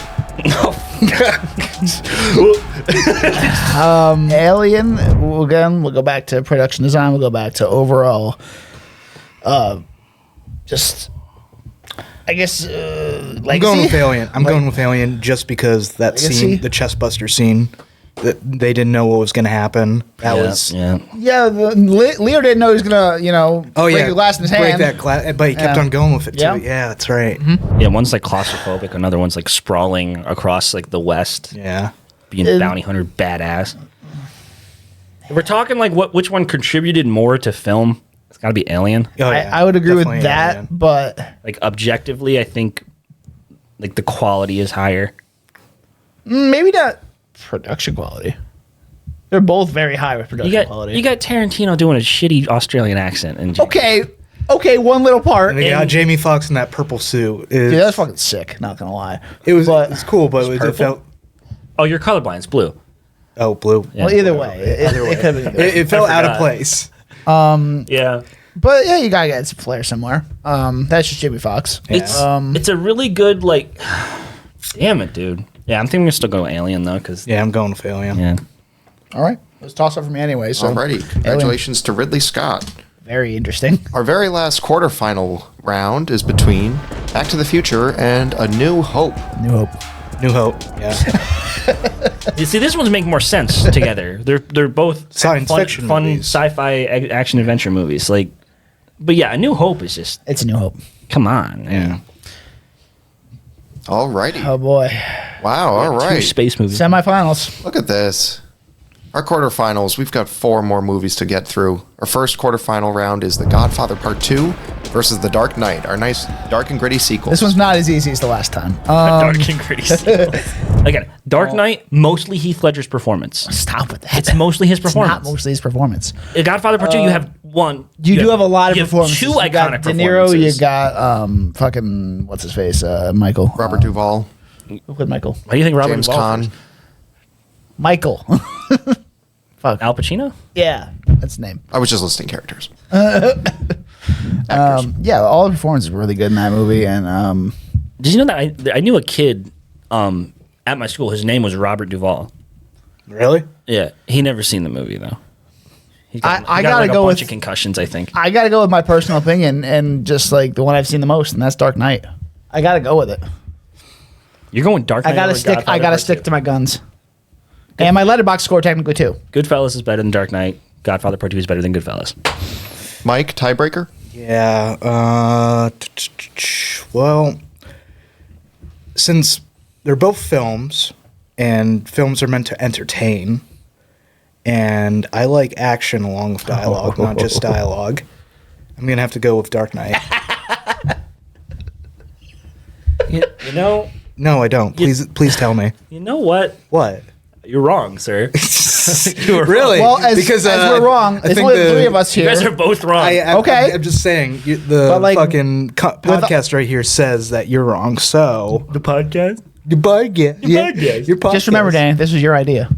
S2: Alien. We'll go back to production design. We'll go back to overall. Just, I guess,
S4: I'm
S2: legacy.
S4: going with Alien. I'm going with Alien just because that
S2: Legacy?
S4: scene, the chest buster scene, they didn't know what was going to happen. That was
S1: yeah.
S2: Yeah, Leo didn't know he was gonna, break the glass in his
S4: break
S2: hand.
S4: that glass, but he kept
S2: Yeah.
S4: on going with it too.
S2: Yeah.
S4: Yeah, that's right.
S1: Yeah, one's like claustrophobic, another one's like sprawling across like the west,
S4: Yeah.
S1: being
S2: And-
S1: bounty hunter badass. If we're talking like which one contributed more to film, it's got to be Alien.
S4: Oh, yeah.
S2: I would agree with
S4: Definitely
S2: that,
S4: Alien.
S2: but
S1: Like objectively, I think like the quality is higher.
S2: maybe not production quality. They're both very high with production quality.
S1: You got Tarantino doing a shitty Australian accent and
S2: okay, one little part.
S4: And they got Jamie Foxx in that purple suit.
S2: Dude, that's fucking sick. Not gonna lie.
S4: It was
S2: but-
S4: it's cool, but it
S1: purple?
S4: felt
S1: Oh, you're colorblind. It's blue.
S4: blue.
S1: Yeah.
S2: Well, either way, it could be.
S4: It felt out of
S1: forgot.
S4: place.
S1: Yeah.
S2: But yeah, you gotta get some flair somewhere. That's just Jimmy Fox.
S1: It's a really good like. Damn it, dude. Yeah, I'm thinking we're still going Alien though, because
S4: Yeah, I'm going with Alien.
S1: yeah.
S2: All right, let's toss up for me anyway. So
S3: Alrighty. Congratulations to Ridley Scott.
S2: very interesting.
S3: Our very last quarterfinal round is between Back to the Future and A New Hope.
S2: New Hope.
S4: New Hope. Yeah.
S1: You see, this one's make more sense together. They're both
S4: Science fiction
S1: fun
S4: movies.
S1: sci-fi action adventure movies. Like, but yeah, A New Hope is just
S2: It's a New Hope.
S1: come on. Man.
S3: Alrighty.
S2: Oh boy,
S3: Wow, all
S1: Two
S3: right.
S1: space movies.
S2: semifinals.
S3: Look at this. Our quarterfinals, we've got 4 more movies to get through. Our first quarterfinal round is The Godfather Part 2 versus The Dark Knight, our nice dark and gritty sequel.
S2: This one's not as easy as the last time.
S1: Dark and gritty. sequel. Again, Dark Knight, mostly Heath Ledger's performance.
S2: Stop with that.
S1: It's mostly his
S2: It's
S1: performance.
S2: not mostly his performance.
S1: In Godfather Part 2, you have one.
S2: You do have a lot of
S1: you have
S2: performances.
S1: Two
S2: You
S1: iconic
S2: got De Niro.
S1: performances.
S2: You got fucking what's his face, Michael.
S3: Robert Duvall,
S2: With Michael.
S1: Why do you think Robert
S3: James
S1: Duvall
S3: Caan.
S1: first?
S2: Michael. Fuck.
S1: Al Pacino?
S2: Yeah, that's his name.
S3: I was just listing characters.
S2: Yeah, all the performances were really good in that movie, and
S1: Did you know that I knew a kid at my school? His name was Robert Duvall.
S4: Really?
S1: Yeah, he never seen the movie though. He
S2: I
S1: he
S2: gotta
S1: like
S2: go
S1: a bunch
S2: with-
S1: of concussions. I think.
S2: I gotta go with my personal opinion, and just like the one I've seen the most, and that's Dark Knight. I gotta go with it.
S1: You're going Dark Knight.
S2: I gotta
S1: over
S2: stick.
S1: Godfather
S2: I gotta
S1: Part
S2: stick
S1: 2.
S2: to my guns. And my letterbox score technically too.
S1: Goodfellas is better than Dark Knight. Godfather Part 2 is better than Goodfellas.
S3: Mike, tiebreaker?
S4: Yeah. Well, since they're both films, and films are meant to entertain, and I like action along with dialogue, not just dialogue, I'm gonna have to go with Dark Knight.
S1: You know.
S4: No, I don't. Please tell me.
S1: You know what?
S4: What?
S1: You're wrong, sir. You were
S4: Really?
S2: Well, as we're wrong,
S4: I
S2: it's
S4: think
S2: only
S4: the-
S2: three of us
S1: You
S2: here.
S1: guys are both wrong.
S2: Okay.
S4: I'm just saying, the
S2: But, like,
S4: fucking podcast right here says that you're wrong. So
S1: the podcast.
S4: goodbye,
S1: podcast.
S4: Your podcast.
S2: Just remember, Danny, this was your idea.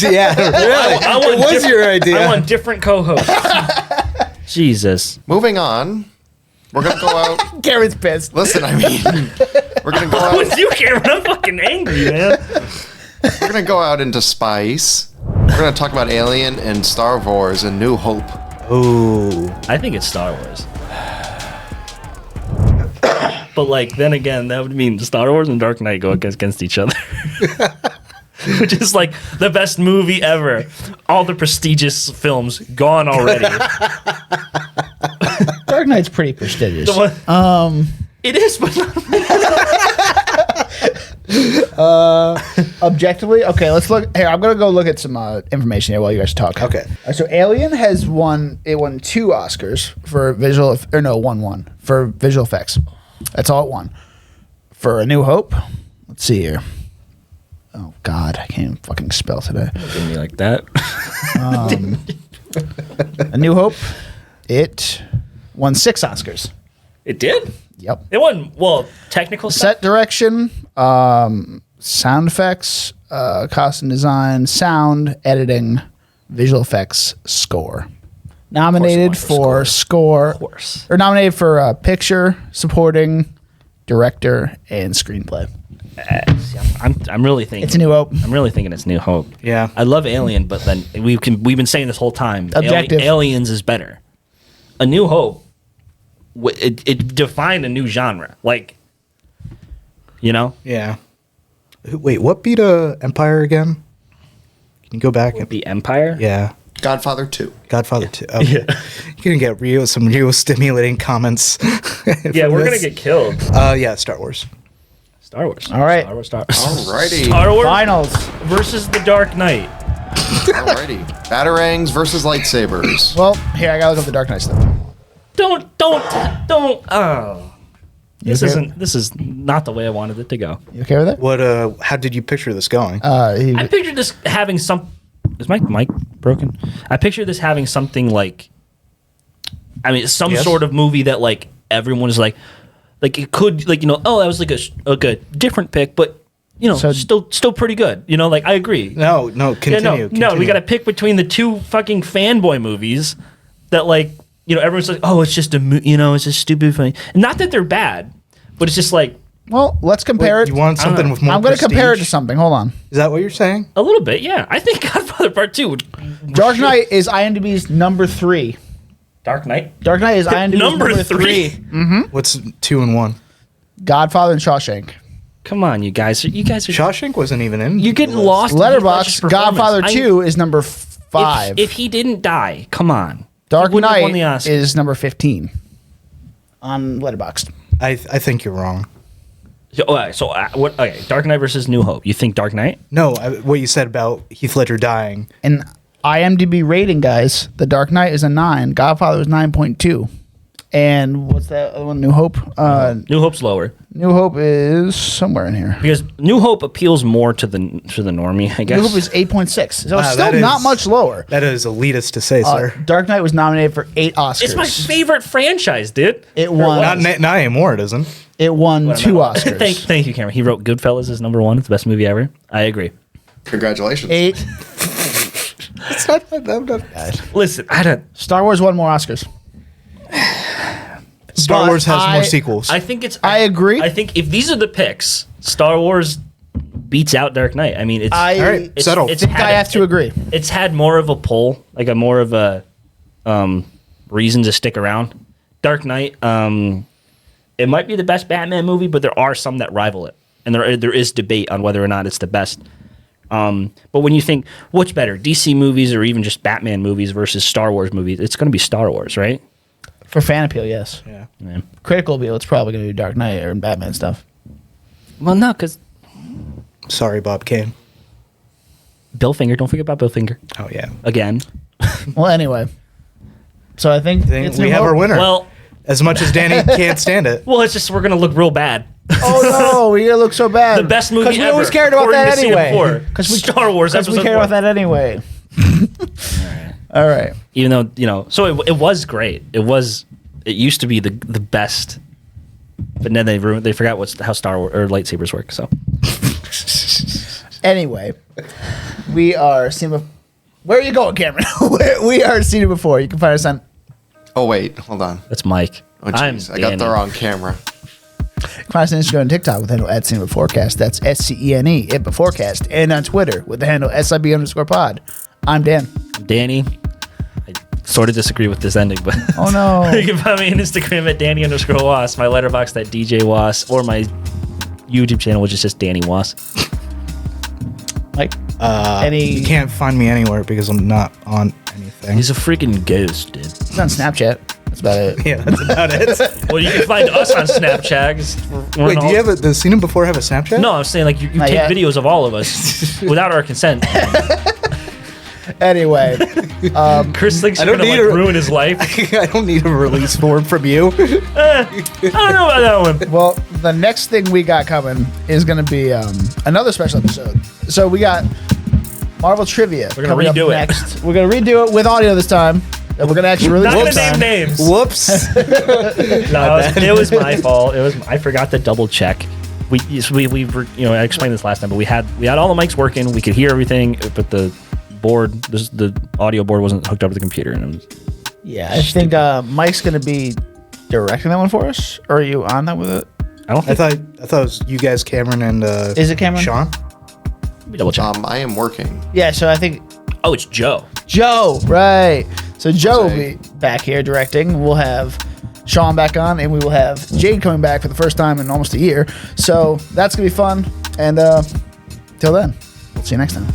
S4: Yeah, really.
S1: I want
S4: it was
S1: different-
S4: your idea.
S1: I want different co-hosts. Jesus.
S3: Moving on. We're going to go out.
S2: Garen's pissed.
S3: Listen, I mean, we're going to go out.
S1: What's you, Cameron? I'm fucking angry, man.
S3: We're going to go out into spice. We're going to talk about Alien and Star Wars and New Hope.
S4: Ooh.
S1: I think it's Star Wars. But like, then again, that would mean Star Wars and Dark Knight go against each other. Which is like the best movie ever. All the prestigious films gone already.
S2: Dark Knight's pretty prestigious.
S1: The one- it is, but not.
S2: Objectively, okay, let's look here. I'm gonna go look at some information here while you guys talk.
S4: Okay.
S2: All right, so Alien has won 2 Oscars for one for visual effects. That's all it won. For A New Hope, let's see here. Oh God, I can't even fucking spell today.
S1: Look at me like that.
S2: A New Hope, it won 6 Oscars.
S1: It did?
S2: Yep.
S1: It wasn't, well, technical stuff.
S2: Set direction, sound effects, costume design, sound editing, visual effects, score. Nominated
S1: won for
S2: for score,
S1: Of course.
S2: or nominated for picture, supporting, director, and screenplay.
S1: I'm really thinking.
S2: It's A New Hope.
S1: I'm really thinking it's New Hope.
S4: Yeah.
S1: I love Alien, but then we've been saying this whole time.
S2: Objective.
S1: Aliens is better. A New Hope. It defined a new genre. Like, you know,
S4: Yeah. Wait, what beat Empire again? Can you go back and
S1: The Empire.
S4: yeah,
S3: Godfather 2.
S4: Godfather 2. Okay. You're gonna get some real stimulating comments.
S1: Yeah, we're gonna get killed.
S4: Yeah, Star Wars.
S1: Star Wars.
S2: All right.
S1: Star Wars.
S3: Alrighty.
S1: Star Wars
S2: Finals.
S1: versus The Dark Knight.
S3: Alrighty. Batarangs versus lightsabers.
S2: Well, here I gotta look up the Dark Knight stuff.
S1: Don't. Oh, this
S2: okay?
S1: is not the way I wanted it to go.
S2: You okay with it?
S4: What? How did you picture this going?
S1: I pictured this having some. Is my mic broken? I pictured this having something like. I mean, some
S4: Yes.
S1: sort of movie that like everyone is like it could like oh that was like a different pick, but
S2: So-
S1: still pretty good. Like I agree.
S4: no, continue.
S1: No, we got to pick between the two fucking fanboy movies that like everyone's like, oh, it's just it's just stupid funny. Not that they're bad, but it's just like
S2: well, let's compare it.
S4: You want something with more
S2: I'm going to compare it to
S4: prestige?
S2: something. Hold on.
S4: Is that what you're saying?
S1: a little bit, yeah. I think Godfather Part 2 would.
S2: Dark Knight is IMDb's number 3.
S1: Dark Knight.
S2: Dark Knight is IMDb's
S1: Number three.
S4: What's 2 and 1?
S2: Godfather and Shawshank.
S1: Come on, you guys. You guys are.
S4: Shawshank wasn't even in.
S1: You're getting
S4: the list.
S1: lost. in Heath Ledger's
S2: Letterboxd.
S1: performance.
S2: Godfather
S1: I-
S2: 2 is number 5.
S1: If he didn't die, come on.
S2: Dark
S1: He wouldn't have won
S2: Knight
S1: the Oscar.
S2: is number 15 on Letterboxd.
S4: I think you're wrong.
S1: What? Okay, Dark Knight versus New Hope. You think Dark Knight?
S4: No, what you said about Heath Ledger dying.
S2: And IMDb rating, guys, The Dark Knight is a 9. Godfather is 9.2. And what's that other one? New Hope?
S1: New Hope's lower
S2: New Hope is somewhere in here.
S1: because New Hope appeals more to the normie, I guess.
S2: New Hope is 8.6. So
S4: Wow,
S2: it's still
S4: that
S2: not
S4: is-
S2: much lower.
S4: That is elitist to say, sir.
S2: Dark Knight was nominated for 8 Oscars.
S1: It's my favorite franchise, dude.
S2: It won.
S4: Not anymore, it isn't.
S2: It won 2 Oscars.
S1: Thank you, Cameron. He wrote Goodfellas as number 1. It's the best movie ever. I agree.
S3: Congratulations.
S2: 8.
S4: It's not that.
S1: Listen, I don't.
S2: Star Wars won more Oscars.
S4: Star
S2: But
S4: Wars has
S2: I-
S4: more sequels.
S1: I think it's.
S2: I agree.
S1: I think if these are the picks, Star Wars beats out Dark Knight. I mean, it's.
S2: I
S4: All right,
S1: it's-
S4: settled.
S1: it's
S2: think
S1: had
S2: I have to agree.
S1: It's had more of a pull, like a more of a reason to stick around. Dark Knight. It might be the best Batman movie, but there are some that rival it, and there is debate on whether or not it's the best. But when you think what's better, DC movies or even just Batman movies versus Star Wars movies, it's going to be Star Wars, right?
S2: For fan appeal, yes.
S4: yeah.
S1: Yeah.
S2: Critical appeal, it's probably going to be Dark Knight or Batman stuff.
S1: Well, no, because
S4: Sorry, Bob Kane.
S1: Bill Finger. Don't forget about Bill Finger
S4: Oh yeah.
S1: again.
S2: Well, anyway. So I think it's
S4: we
S2: New
S4: have
S2: Hope.
S4: our winner.
S1: Well,
S4: As much as Danny can't stand it.
S1: it's just we're going to look real bad.
S2: Oh no, we're gonna look so bad.
S1: The best movie
S2: we
S1: ever.
S2: always cared about
S1: according
S2: that
S1: to Scene
S2: anyway.
S1: Four.
S2: Because we
S1: Star Wars
S2: Because we
S1: episode
S2: care
S1: 4.
S2: about that anyway. All right.
S1: Even though so it was great. It used to be the best, but then they forgot how Star Wars or lightsabers work. So
S2: Anyway, we are seen. Where are you going, Cameron? We are seen it before. You can find us on.
S3: Oh, wait. Hold on.
S1: that's Mike.
S3: Oh, jeez. I got the
S1: Danny.
S3: wrong camera.
S2: You can find us on Instagram and TikTok with the handle @SeneBeforecast. That's SCENE @Beforecast, and on Twitter with the handle SIB_pod. I'm Dan.
S1: Danny. I sort of disagree with this ending, but
S2: Oh no.
S1: you can find me on Instagram @Danny_Was, my letterbox @DJ Was, or my YouTube channel, which is just Danny Was.
S2: Like
S4: You can't find me anywhere because I'm not on anything.
S1: He's a freaking ghost, dude.
S2: he's on Snapchat. That's about it.
S4: Yeah, that's about it.
S1: Well, you can find us on Snapchat. 'Cause we're
S4: Wait,
S1: on
S4: do you
S1: all-
S4: have Does Seen Him Before have a Snapchat?
S1: No, I'm saying like you
S2: Not
S1: take
S2: yet.
S1: videos of all of us without our consent.
S2: Anyway,
S1: Chris thinks
S4: I
S1: you're
S4: don't
S1: gonna
S4: need
S1: like
S4: a-
S1: ruin his life.
S4: I don't need a release form from you.
S1: I don't know about that one.
S2: well, the next thing we got coming is going to be another special episode. So we got Marvel trivia.
S1: We're gonna
S2: coming up
S1: redo it.
S2: next. We're going to redo it with audio this time. And we're going to actually release
S1: Not
S2: it
S1: gonna
S2: this time.
S1: name names.
S4: Whoops.
S1: No, it was my fault. I forgot to double check. We were, I explained this last time, but we had all the mics working. We could hear everything, but the audio board wasn't hooked up to the computer, and it was,
S2: Yeah, I think Mike's going to be directing that one for us. Or are you on that with it?
S1: I don't
S4: I
S1: think.
S4: thought it was you guys, Cameron and
S2: Is it Cameron?
S4: Sean.
S1: Let me double check.
S3: I am working.
S2: Yeah, so I think
S1: Oh, it's Joe.
S2: Joe, right. So Joe will
S3: Jose.
S2: be back here directing. We'll have Sean back on, and we will have Jade coming back for the first time in almost a year. So that's going to be fun. And till then, we'll see you next time.